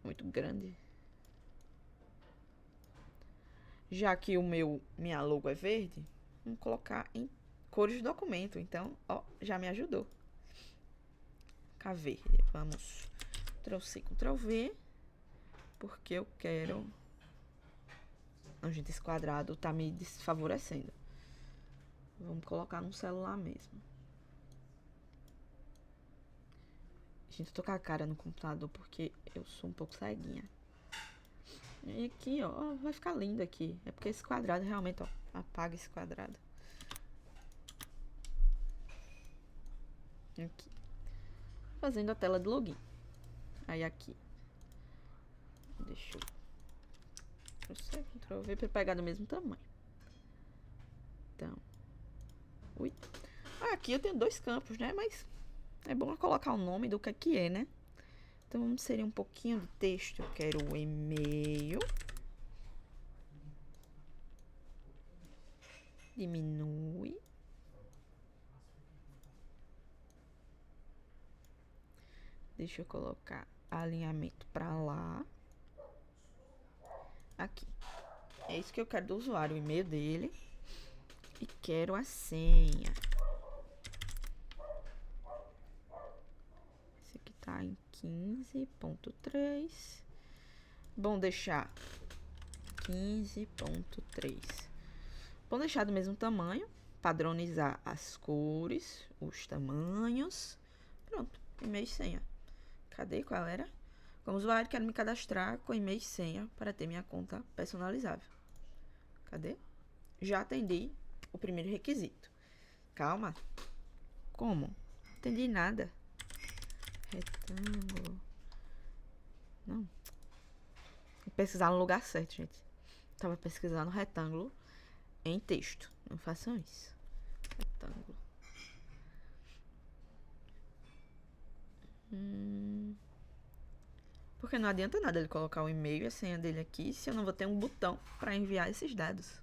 muito grande. Já que minha logo é verde, vamos colocar em cores de documento. Então, ó, já me ajudou. Ficar verde. Vamos Ctrl+C, Ctrl+V, porque eu quero... Não, gente, esse quadrado tá me desfavorecendo. Vamos colocar no celular mesmo. Gente, eu tô com a cara no computador porque eu sou um pouco ceguinha. E aqui, ó, vai ficar lindo aqui. É porque esse quadrado realmente, ó, apaga esse quadrado. Aqui. Fazendo a tela de login. Aí aqui. Deixa eu... Ctrl+C, Ctrl+V pra pegar do mesmo tamanho. Então. Ui. Aqui eu tenho 2 campos, né? Mas é bom colocar o nome do que é, né? Então vamos inserir um pouquinho de texto. Eu quero o e-mail. Diminui. Deixa eu colocar alinhamento para lá. Aqui. É isso que eu quero do usuário, o e-mail dele. E quero a senha. Esse aqui tá em 15.3. Bom deixar 15.3. Bom deixar do mesmo tamanho. Padronizar as cores, os tamanhos. Pronto, e-mail e senha. Cadê? Qual era? Como usuário, quero me cadastrar com e-mail e senha para ter minha conta personalizável. Cadê? Já atendi o primeiro requisito. Calma. Como? Não entendi nada. Retângulo. Não. Vou pesquisar no lugar certo, gente. Tava pesquisando retângulo em texto. Não façam isso. Retângulo. Porque não adianta nada ele colocar o e-mail e a senha dele aqui se eu não vou ter um botão para enviar esses dados.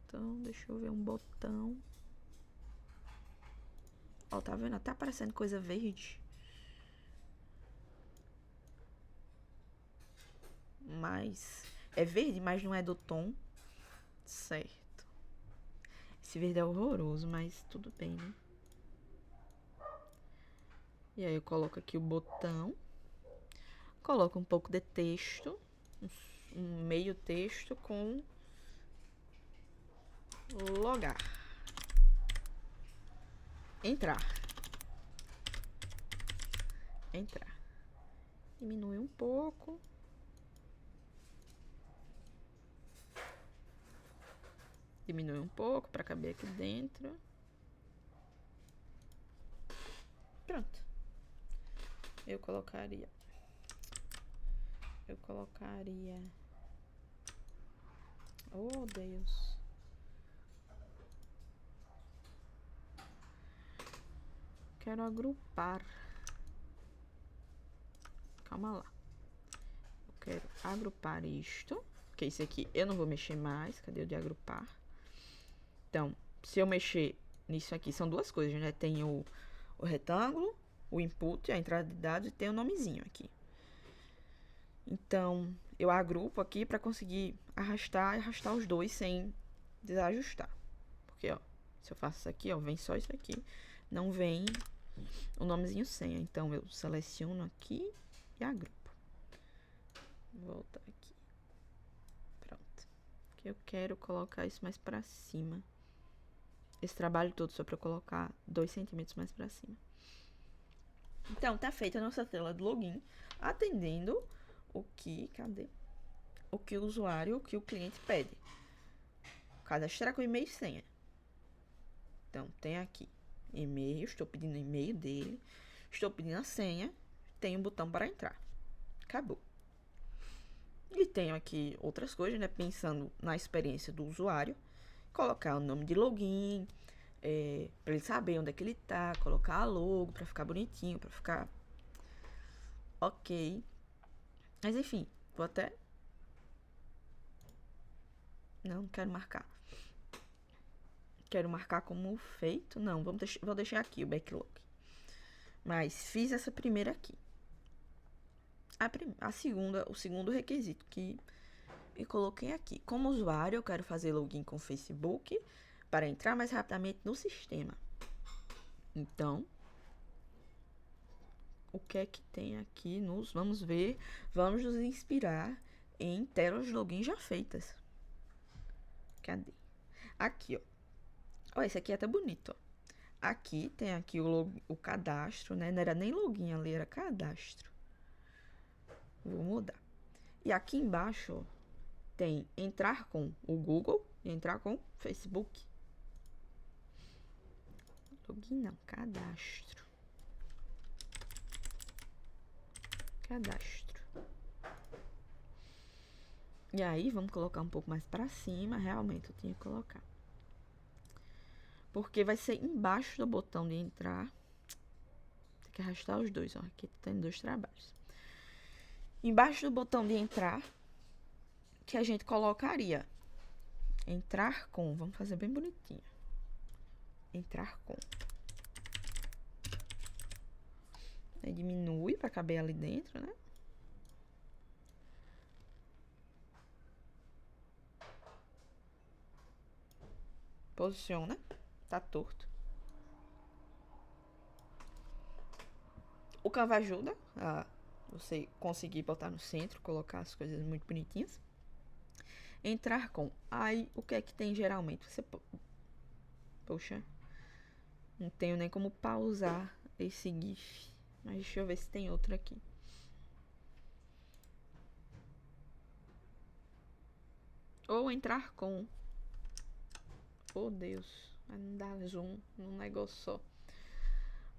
Então, deixa eu ver um botão. Ó, tá vendo? Até aparecendo coisa verde. Mas é verde, mas não é do tom certo. Esse verde é horroroso, mas tudo bem, né? E aí eu coloco aqui o botão. Coloco um pouco de texto. Um meio texto com logar. Entrar. Entrar. Diminui um pouco. Diminui um pouco para caber aqui dentro. Pronto. Eu colocaria. Oh, Deus. Quero agrupar. calma lá. Eu quero agrupar isto, porque esse aqui eu não vou mexer mais. Cadê o de agrupar? Então, se eu mexer nisso aqui, são duas coisas, né? Tem o retângulo, o input, a entrada de dados, e tem o nomezinho aqui. Então, eu agrupo aqui para conseguir arrastar os dois sem desajustar. Porque, ó, se eu faço isso aqui, ó, vem só isso aqui. Não vem o nomezinho senha. Então, eu seleciono aqui e agrupo. Vou voltar aqui. Pronto. Porque eu quero colocar isso mais para cima. Esse trabalho todo só para colocar 2 centímetros mais para cima. Então, tá feita a nossa tela de login, atendendo o que, cadê? O que o usuário, o que o cliente pede. Cadastrar com e-mail e senha. Então, tem aqui e-mail, estou pedindo o e-mail dele, estou pedindo a senha, tem um botão para entrar. Acabou. E tenho aqui outras coisas, né? Pensando na experiência do usuário, colocar o nome de login, para ele saber onde é que ele tá, colocar a logo para ficar bonitinho, para ficar ok. Mas enfim, vou até... Não quero marcar. Quero marcar como feito. Não, vou deixar aqui o backlog. Mas fiz essa primeira aqui. A segunda, o segundo requisito que eu coloquei aqui. Como usuário, eu quero fazer login com o Facebook para entrar mais rapidamente no sistema. Então, o que é que tem aqui? Vamos ver. Vamos nos inspirar em telas de login já feitas. Cadê? Aqui, ó. Ó, esse aqui é até bonito, ó. Aqui tem aqui o cadastro, né? Não era nem login ali, era cadastro. Vou mudar. E aqui embaixo, ó, tem entrar com o Google e entrar com o Facebook. Login não, cadastro. Cadastro. E aí, vamos colocar um pouco mais pra cima. Realmente, eu tinha que colocar. Porque vai ser embaixo do botão de entrar. Tem que arrastar os dois, ó. Aqui tem 2 trabalhos. Embaixo do botão de entrar, que a gente colocaria entrar com. Vamos fazer bem bonitinho. Entrar com. Aí diminui para caber ali dentro, né? Posiciona. Tá torto. O Canva ajuda a você conseguir botar no centro, colocar as coisas muito bonitinhas. Entrar com. Aí, o que é que tem geralmente? Você... Poxa. Não tenho nem como pausar esse GIF. Mas deixa eu ver se tem outro aqui. Ou entrar com. Oh, Deus. Vai não dar zoom num negócio só.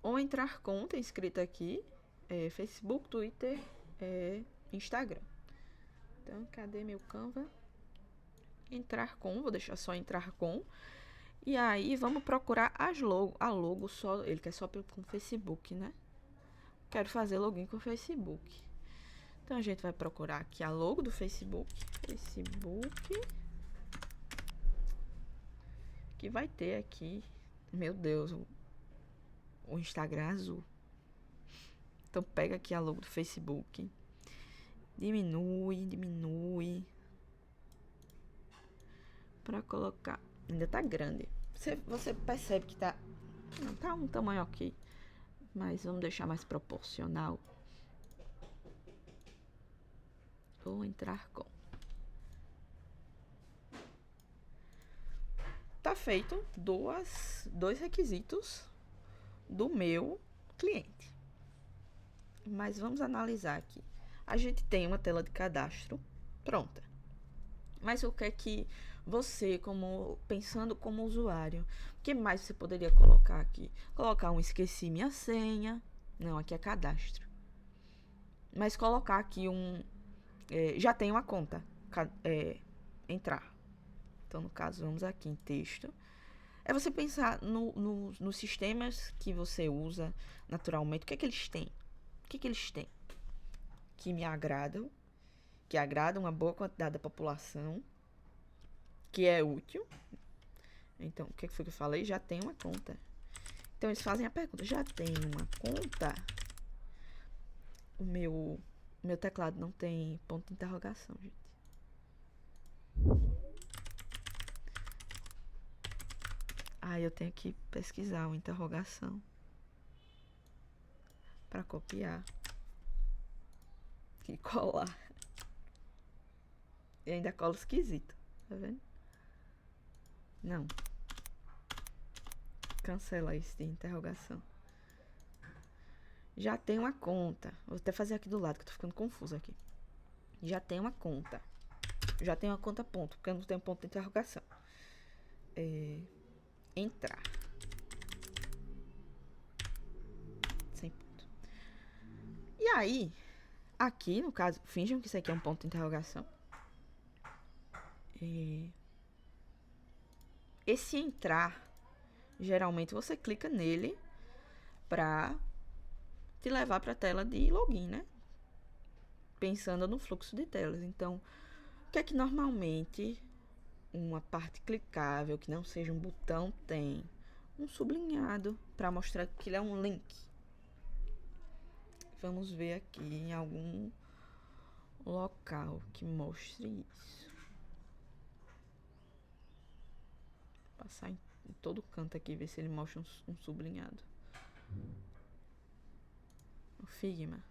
Ou entrar com, tem escrito aqui. Facebook, Twitter, Instagram. Então, cadê meu Canva? Entrar com, vou deixar só entrar com. E aí, vamos procurar a logo só. Ele quer só com Facebook, né? Quero fazer login com o Facebook. Então, a gente vai procurar aqui a logo do Facebook. Facebook. Que vai ter aqui. Meu Deus, o Instagram azul. Então, pega aqui a logo do Facebook. Diminui. Pra colocar. Ainda tá grande. Você percebe que tá... Não, tá um tamanho ok. Mas vamos deixar mais proporcional. Vou entrar com. Tá feito dois requisitos do meu cliente. Mas vamos analisar aqui. A gente tem uma tela de cadastro pronta. Mas o que é que você, pensando como usuário, o que mais você poderia colocar aqui? Colocar um esqueci minha senha. Não, aqui é cadastro. Mas colocar aqui já tem uma conta. Entrar. Então, no caso, vamos aqui em texto. É você pensar nos sistemas que você usa naturalmente. O que é que eles têm? que me agradam, que agradam uma boa quantidade da população, que é útil. Então, o que foi que eu falei? Já tem uma conta. Então, eles fazem a pergunta: já tem uma conta? O meu teclado não tem ponto de interrogação, gente. Eu tenho que pesquisar uma interrogação para copiar e colar. E ainda cola esquisito, tá vendo? Não. Cancela isso de interrogação. Já tem uma conta. Vou até fazer aqui do lado, que eu tô ficando confuso aqui. Já tem uma conta. Já tem uma conta ponto, porque eu não tenho ponto de interrogação. Entrar. Sem ponto. E aí, aqui, no caso, finjam que isso aqui é um ponto de interrogação. Esse entrar, geralmente você clica nele pra te levar pra tela de login, né? Pensando no fluxo de telas. Então, o que é que normalmente uma parte clicável, que não seja um botão, tem? Um sublinhado para mostrar que ele é um link. Vamos ver aqui em algum local que mostre isso. Vou passar em todo canto aqui, ver se ele mostra um sublinhado. O Figma.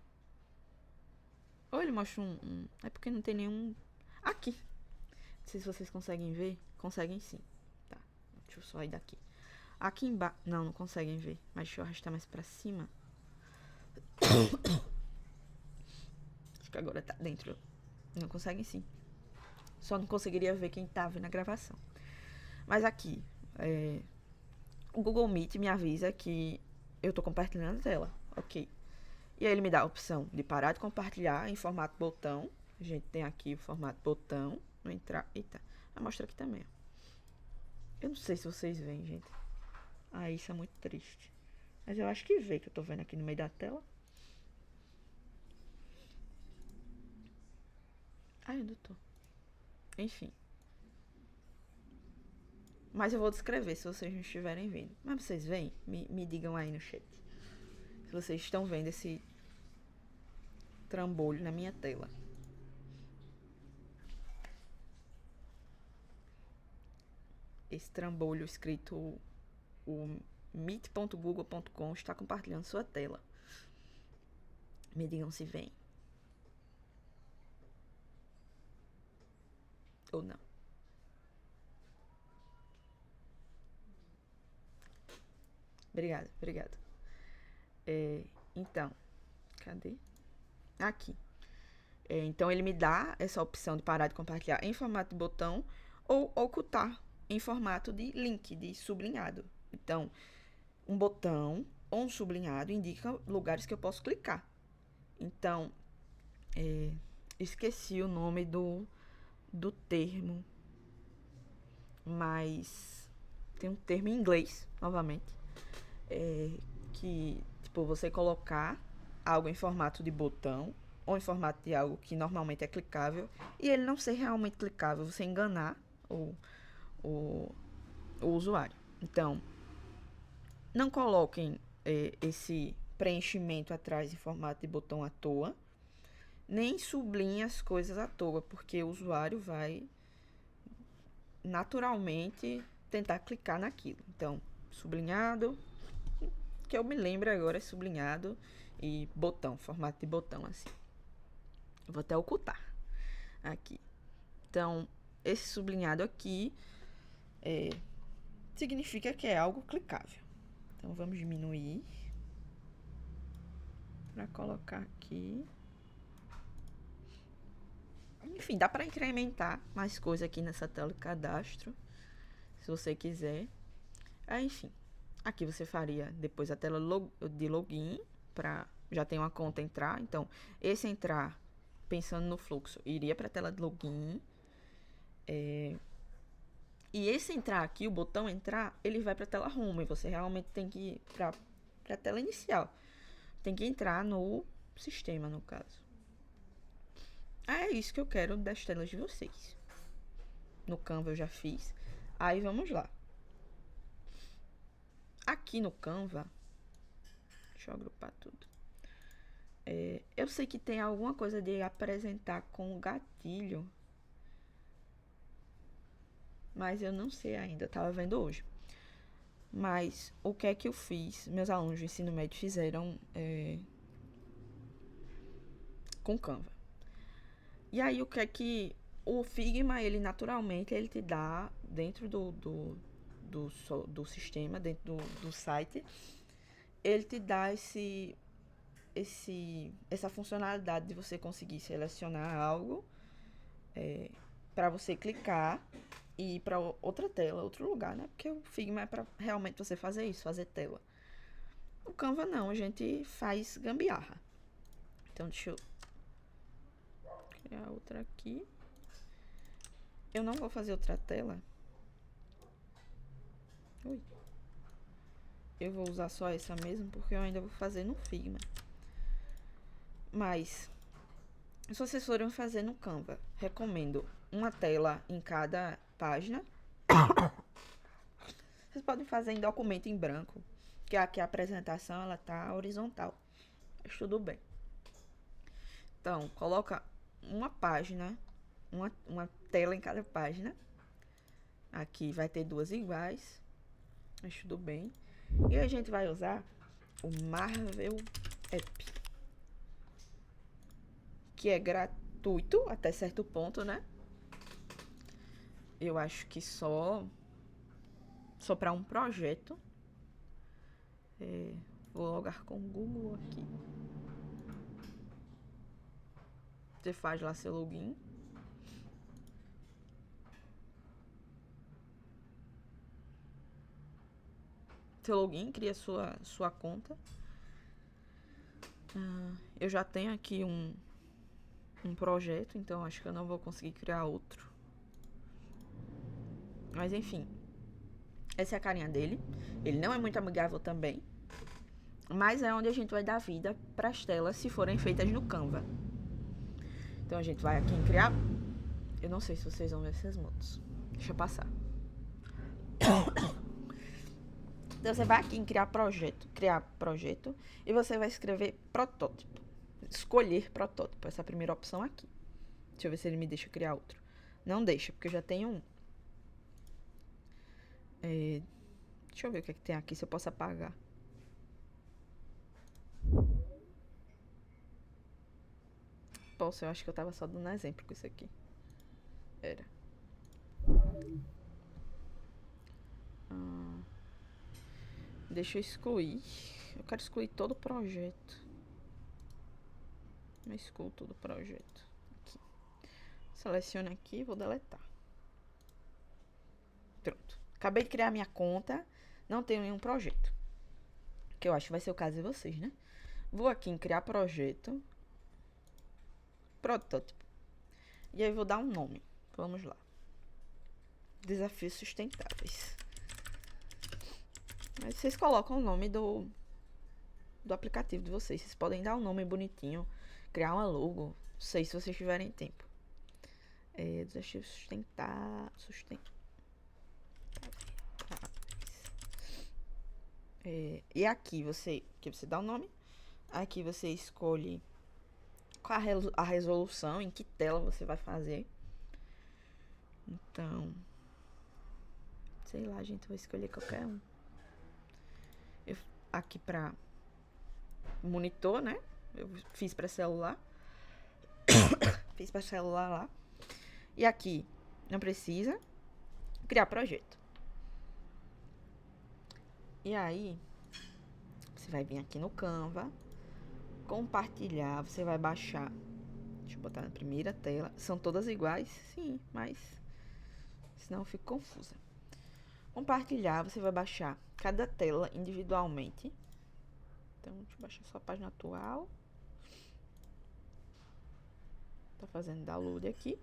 Ou ele mostra É porque não tem nenhum... Aqui. Não sei se vocês conseguem ver. Conseguem sim. Tá. Deixa eu só ir daqui. Aqui embaixo... Não conseguem ver. Mas deixa eu arrastar mais pra cima. Acho que agora tá dentro. Não conseguem sim. Só não conseguiria ver quem tá vendo a gravação. Mas aqui... O Google Meet me avisa que eu tô compartilhando a tela. Ok. E aí ele me dá a opção de parar de compartilhar em formato botão. A gente tem aqui o formato botão. Não entrar. Eita. Vai mostrar aqui também. Eu não sei se vocês veem, gente. Isso é muito triste. Mas eu acho que vê que eu tô vendo aqui no meio da tela. Onde eu tô? Enfim. Mas eu vou descrever se vocês não estiverem vendo. Mas vocês veem? Me digam aí no chat. Se vocês estão vendo esse trambolho na minha tela. Esse trambolho escrito o meet.google.com está compartilhando sua tela. Me digam se vem. Ou não. Obrigado. Então, cadê? Aqui. Então, ele me dá essa opção de parar de compartilhar em formato de botão ou ocultar em formato de link, de sublinhado. Então, um botão ou um sublinhado indica lugares que eu posso clicar. Então, esqueci o nome do termo, mas tem um termo em inglês, novamente, que, tipo, você colocar algo em formato de botão ou em formato de algo que normalmente é clicável e ele não ser realmente clicável, você enganar o usuário. Então, não coloquem esse preenchimento atrás em formato de botão à toa, nem sublinhe as coisas à toa, porque o usuário vai naturalmente tentar clicar naquilo. Então, sublinhado, que eu me lembro agora é sublinhado e botão, formato de botão assim. Vou até ocultar aqui. Então, esse sublinhado aqui significa que é algo clicável. Então, vamos diminuir para colocar aqui. Enfim, dá para incrementar mais coisa aqui nessa tela de cadastro, se você quiser. Enfim, aqui você faria depois a tela de login, para já tem uma conta entrar. Então, esse entrar, pensando no fluxo, iria para a tela de login. E esse entrar aqui, o botão entrar, ele vai para a tela home. E você realmente tem que ir para a tela inicial. Tem que entrar no sistema, no caso. É isso que eu quero das telas de vocês. No Canva eu já fiz. Aí vamos lá. Aqui no Canva, deixa eu agrupar tudo. Eu sei que tem alguma coisa de apresentar com o gatilho, mas eu não sei ainda, eu tava vendo hoje. Mas o que é que eu fiz? Meus alunos do ensino médio fizeram com Canva. E aí o que é que o Figma, ele naturalmente, ele te dá dentro do sistema, dentro do site, ele te dá essa funcionalidade de você conseguir selecionar algo para você clicar e ir para outra tela, outro lugar, né? Porque o Figma é para realmente você fazer isso, fazer tela. O Canva não, a gente faz gambiarra. Então deixa eu criar outra aqui. Eu não vou fazer outra tela. Ui. Eu vou usar só essa mesmo, porque eu ainda vou fazer no Figma. Mas, se vocês forem fazer no Canva, recomendo uma tela em cada página. Vocês podem fazer em documento em branco, que aqui a apresentação ela tá horizontal. Mas tudo bem. Então, coloca uma página, uma tela em cada página. Aqui vai ter duas iguais. Mas tudo bem. E a gente vai usar o Marvel App, que é gratuito até certo ponto, né? Eu acho que só para um projeto. Vou logar com o Google aqui. Você faz lá seu login. Seu login, cria sua conta. Eu já tenho aqui um projeto, então acho que eu não vou conseguir criar outro. Mas enfim, essa é a carinha dele. Ele não é muito amigável também, mas é onde a gente vai dar vida para as telas se forem feitas no Canva. Então a gente vai aqui em criar. Eu não sei se vocês vão ver essas motos. Deixa eu passar. Então você vai aqui em criar projeto e você vai escrever protótipo. Escolher protótipo, essa é a primeira opção aqui. Deixa eu ver se ele me deixa criar outro. Não deixa, porque eu já tenho um. Deixa eu ver o que é que tem aqui, se eu posso apagar. Posso, eu acho que eu tava só dando exemplo com isso aqui. Era. Deixa eu excluir. Eu quero excluir todo o projeto. Eu excluo todo o projeto. Aqui. Seleciono aqui e vou deletar. Pronto. Acabei de criar minha conta. Não tenho nenhum projeto. Que eu acho que vai ser o caso de vocês, né? Vou aqui em criar projeto. Protótipo. E aí vou dar um nome. Vamos lá. Desafios sustentáveis. Mas vocês colocam o nome do aplicativo de vocês. Vocês podem dar um nome bonitinho. Criar uma logo. Não sei se vocês tiverem tempo. Desafios sustentáveis. E aqui você dá o nome. Aqui você escolhe qual a resolução, em que tela você vai fazer. Então, sei lá, gente, vou escolher qualquer um. Aqui pra monitor, né? Eu fiz pra celular. Fiz pra celular lá. E aqui, não precisa. Criar projeto. E aí, você vai vir aqui no Canva, compartilhar, você vai baixar. Deixa eu botar na primeira tela. São todas iguais? Sim, mas senão eu fico confusa. Compartilhar, você vai baixar cada tela individualmente. Então, deixa eu baixar só a página atual. Tá fazendo download aqui.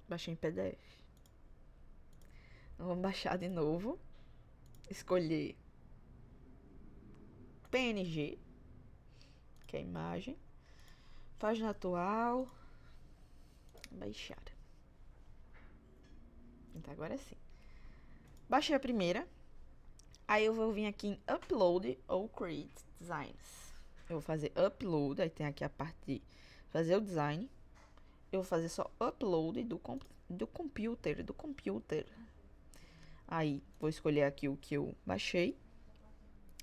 Baixei em PDF. Então, vamos baixar de novo. Escolher PNG. que é a imagem. Página atual. Baixar. Então, agora sim. Baixei a primeira. Aí eu vou vir aqui em Upload ou Create Designs. Eu vou fazer Upload. Aí tem aqui a parte de fazer o design. Eu vou fazer só Upload do computer. Aí, vou escolher aqui o que eu baixei.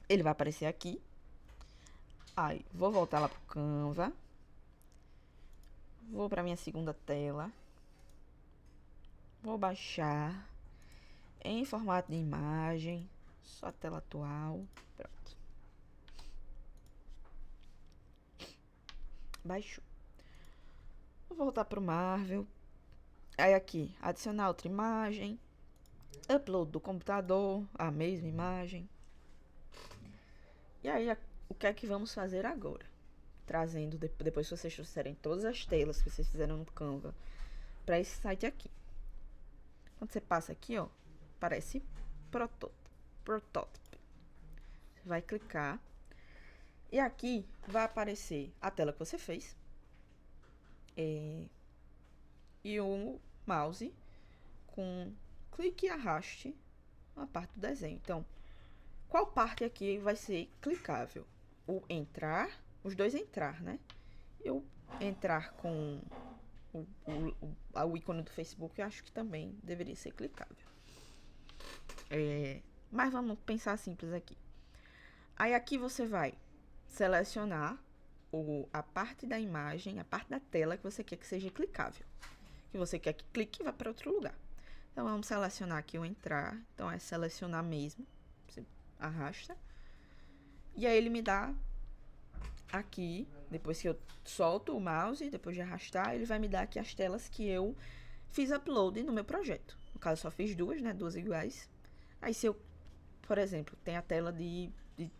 Ele vai aparecer aqui. Aí, vou voltar lá pro Canva. Vou pra minha segunda tela. Vou baixar em formato de imagem. Só a tela atual. Pronto. Baixou. Vou voltar pro Marvel. Aí aqui, adicionar outra imagem. Upload do computador, a mesma imagem. E aí, o que é que vamos fazer agora? Trazendo, depois que vocês trouxerem todas as telas que vocês fizeram no Canva para esse site aqui. Quando você passa aqui, ó, aparece Prototype. Você vai clicar. E aqui vai aparecer a tela que você fez. E o mouse com clique e arraste na parte do desenho. Então, qual parte aqui vai ser clicável? O entrar, os dois entrar, né? Eu entrar com o ícone do Facebook, eu acho que também deveria ser clicável. Mas vamos pensar simples aqui. Aí aqui você vai selecionar a parte da imagem, a parte da tela que você quer que seja clicável. Que você quer que clique e vá para outro lugar. Então, vamos selecionar aqui o entrar. Então, é selecionar mesmo. Você arrasta. E aí, ele me dá aqui, depois que eu solto o mouse, depois de arrastar, ele vai me dar aqui as telas que eu fiz upload no meu projeto. No caso, eu só fiz duas, né? Duas iguais. Aí, se eu, por exemplo, tem a tela de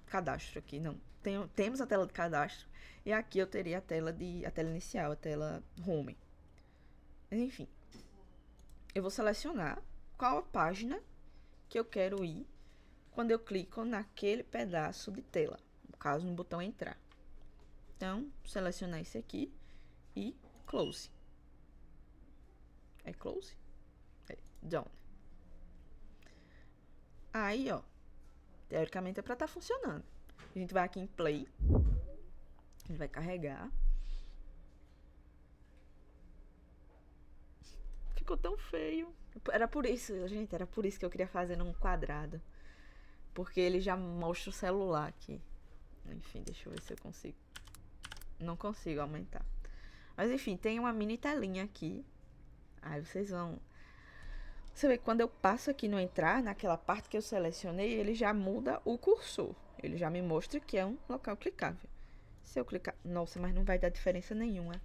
cadastro aqui. Não, temos a tela de cadastro. E aqui eu teria a tela inicial, a tela home. Enfim, eu vou selecionar qual a página que eu quero ir quando eu clico naquele pedaço de tela, no caso, no botão entrar. Então, selecionar esse aqui e close. É close? É done. Aí, ó, teoricamente é para estar funcionando. A gente vai aqui em play. Ele vai carregar. Ficou tão feio. Era por isso, gente, era por isso que eu queria fazer num quadrado. Porque ele já mostra o celular aqui. Enfim, deixa eu ver se eu consigo. Não consigo aumentar. Mas enfim, tem uma mini telinha aqui. Aí vocês vão... Você vê que quando eu passo aqui no entrar, naquela parte que eu selecionei, ele já muda o cursor. Ele já me mostra que é um local clicável. Se eu clicar... Nossa, mas não vai dar diferença nenhuma.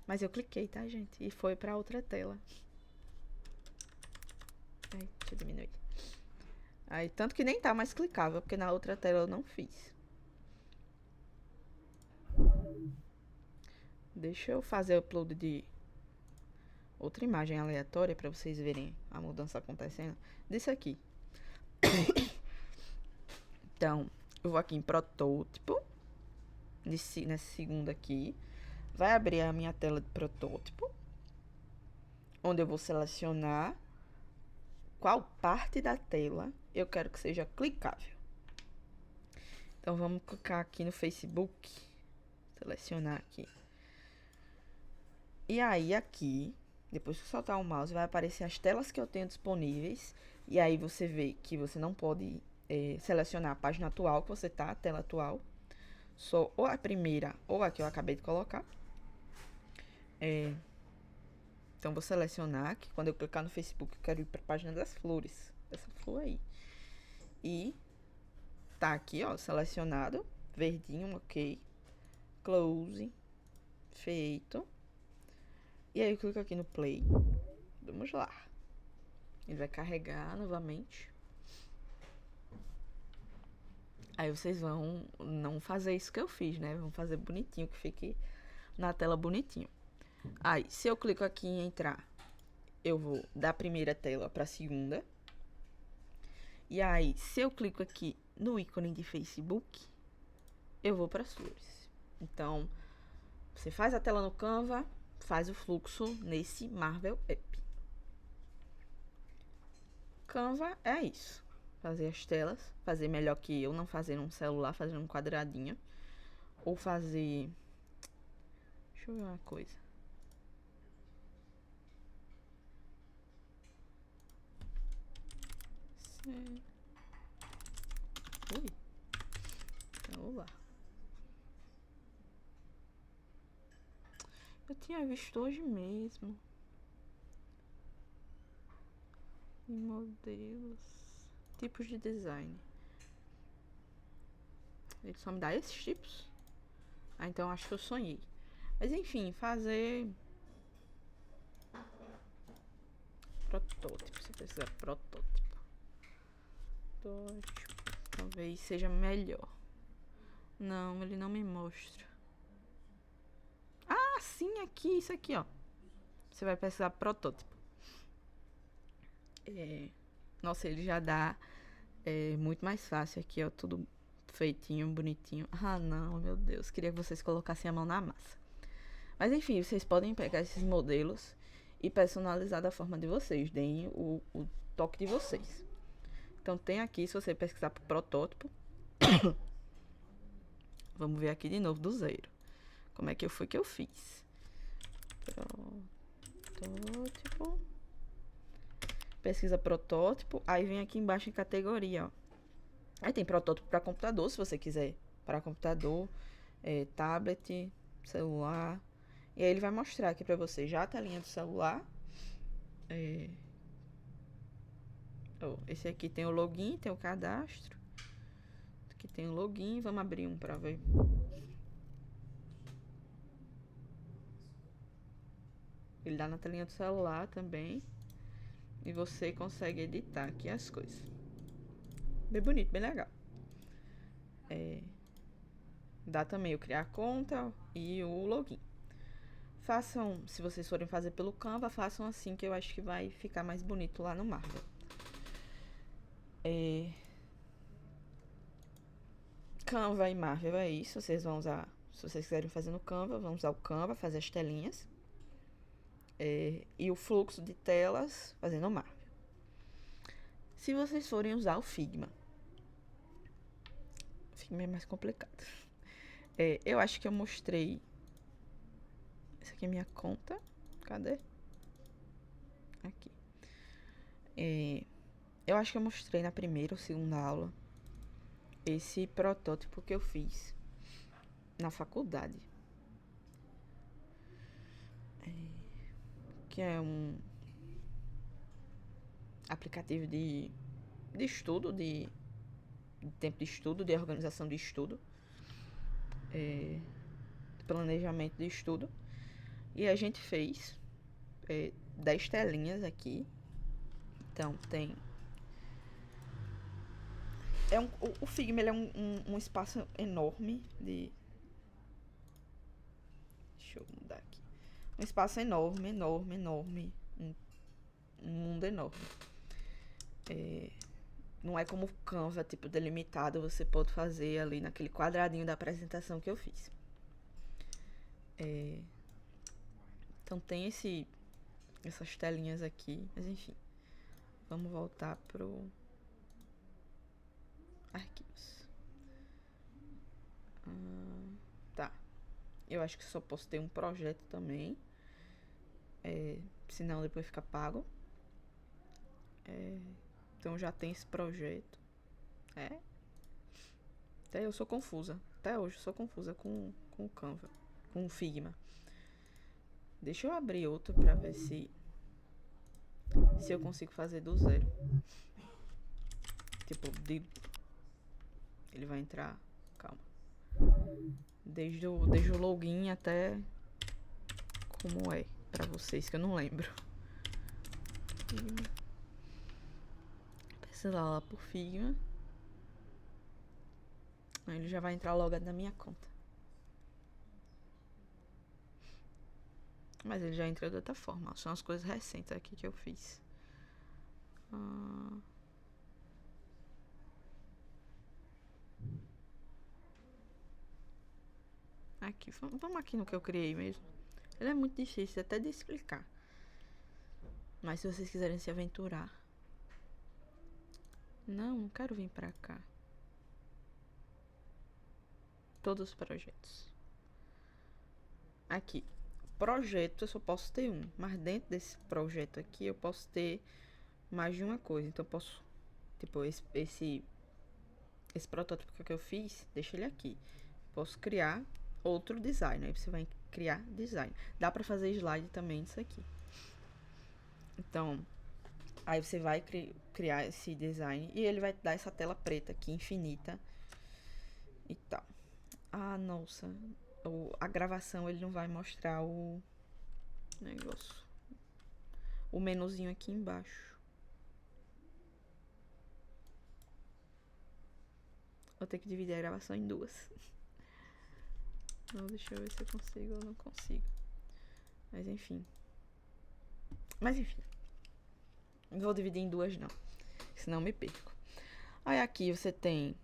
Mas eu cliquei, tá, gente? E foi pra outra tela. Aí, deixa eu diminuir. Aí, tanto que nem tá mais clicável, porque na outra tela eu não fiz. Deixa eu fazer o upload de outra imagem aleatória pra vocês verem a mudança acontecendo. Disso aqui. Então, eu vou aqui em protótipo. Nessa segunda aqui. Vai abrir a minha tela de protótipo. Onde eu vou selecionar qual parte da tela eu quero que seja clicável. Então, vamos clicar aqui no Facebook. Selecionar aqui. E aí, aqui, depois que soltar o mouse, vai aparecer as telas que eu tenho disponíveis. E aí, você vê que você não pode selecionar a página atual que você tá, a tela atual. Só ou a primeira ou a que eu acabei de colocar. Então, vou selecionar que quando eu clicar no Facebook, eu quero ir para a página das flores. Essa flor aí. E tá aqui, ó, selecionado. Verdinho, ok. Close. Feito. E aí eu clico aqui no play. Vamos lá. Ele vai carregar novamente. Aí vocês vão não fazer isso que eu fiz, né? Vão fazer bonitinho, que fique na tela bonitinho. Aí, se eu clico aqui em entrar, eu vou da primeira tela para a segunda. E aí, se eu clico aqui no ícone de Facebook, eu vou para as flores. Então, você faz a tela no Canva, faz o fluxo nesse Marvel App. Canva é isso. Fazer as telas, fazer melhor que eu, não fazer num celular, fazer um quadradinho. Ou fazer... Deixa eu ver uma coisa. Ui. Celular. Eu tinha visto hoje mesmo. Em modelos. Tipos de design. Ele só me dá esses tipos. Ah, então acho que eu sonhei. Mas enfim, fazer protótipo. Você precisa de protótipo. Talvez seja melhor. Não, ele não me mostra. Ah, sim, aqui, isso aqui, ó. Você vai precisar de protótipo. Nossa, ele já dá muito mais fácil aqui, ó. Tudo feitinho, bonitinho. Ah, não, meu Deus. Queria que vocês colocassem a mão na massa. Mas enfim, vocês podem pegar esses modelos e personalizar da forma de vocês. Deem o toque de vocês. Então tem aqui, se você pesquisar por protótipo. Vamos ver aqui de novo do zero. Como é que foi que eu fiz? Protótipo. Pesquisa protótipo. Aí vem aqui embaixo em categoria, ó. Aí tem protótipo para computador, se você quiser. Para computador, tablet, celular. E aí ele vai mostrar aqui para você já a telinha do celular. Esse aqui tem o login, tem o cadastro. Aqui tem o login. Vamos abrir um para ver. Ele dá na telinha do celular também. E você consegue editar aqui as coisas. Bem bonito, bem legal. Dá também o criar conta e o login. Façam, se vocês forem fazer pelo Canva, façam assim que eu acho que vai ficar mais bonito lá no Marvel. Canva e Marvel é isso. Vocês vão usar, se vocês quiserem fazer no Canva, vão usar o Canva, fazer as telinhas. E o fluxo de telas, fazendo o Marvel. Se vocês forem usar o Figma é mais complicado. Eu acho que eu mostrei. Essa aqui é minha conta. Cadê? Aqui. Eu acho que eu mostrei na primeira ou segunda aula esse protótipo que eu fiz na faculdade. Que é um aplicativo de estudo, de tempo de estudo, de organização de estudo, de planejamento de estudo. E a gente fez 10 telinhas aqui. Então tem... o Figma ele é um espaço enorme de... Deixa eu mudar aqui. Um espaço enorme, enorme, enorme. Um mundo enorme. Não é como o Canva, tipo, delimitado. Você pode fazer ali naquele quadradinho da apresentação que eu fiz. Então tem essas telinhas aqui. Mas enfim. Vamos voltar pro arquivos. Tá. Eu acho que só posso ter um projeto também. Senão depois fica pago. Então já tem esse projeto. Até eu sou confusa. Até hoje eu sou confusa com o Canva. Com o Figma. Deixa eu abrir outro pra ver se eu consigo fazer do zero. Tipo, ele vai entrar... Calma. Desde o login até... Como é pra vocês, que eu não lembro. Pesquisar lá por Figma. Aí ele já vai entrar logado na minha conta. Mas ele já entrou de outra forma. São as coisas recentes aqui que eu fiz. Aqui, vamos aqui no que eu criei mesmo. Ele é muito difícil até de explicar. Mas se vocês quiserem se aventurar. Não quero vir pra cá. Todos os projetos. Aqui. Projeto eu só posso ter um. Mas dentro desse projeto aqui eu posso ter mais de uma coisa. Então eu posso. Tipo, esse protótipo que eu fiz, deixa ele aqui. Posso criar outro design. Aí você vai criar design. Dá pra fazer slide também disso aqui. Então, aí você vai criar esse design e ele vai te dar essa tela preta aqui, infinita e tal. Ah, nossa. A gravação ele não vai mostrar o negócio. O menuzinho aqui embaixo. Vou ter que dividir a gravação em duas. Não, deixa eu ver se eu consigo ou não consigo. Mas enfim. Não vou dividir em duas não. Senão me perco. Aí aqui você tem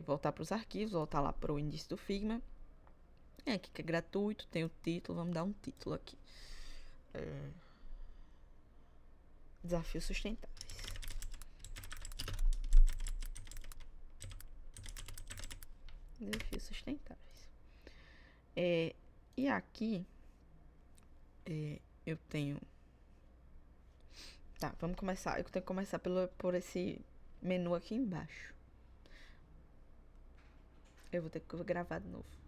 voltar para os arquivos, voltar lá para o índice do Figma. Aqui que é gratuito, tem o título, vamos dar um título aqui. Desafios sustentáveis. Desafios sustentáveis. E aqui eu tenho. Tá, vamos começar. Eu tenho que começar por esse menu aqui embaixo. Eu vou ter que gravar de novo.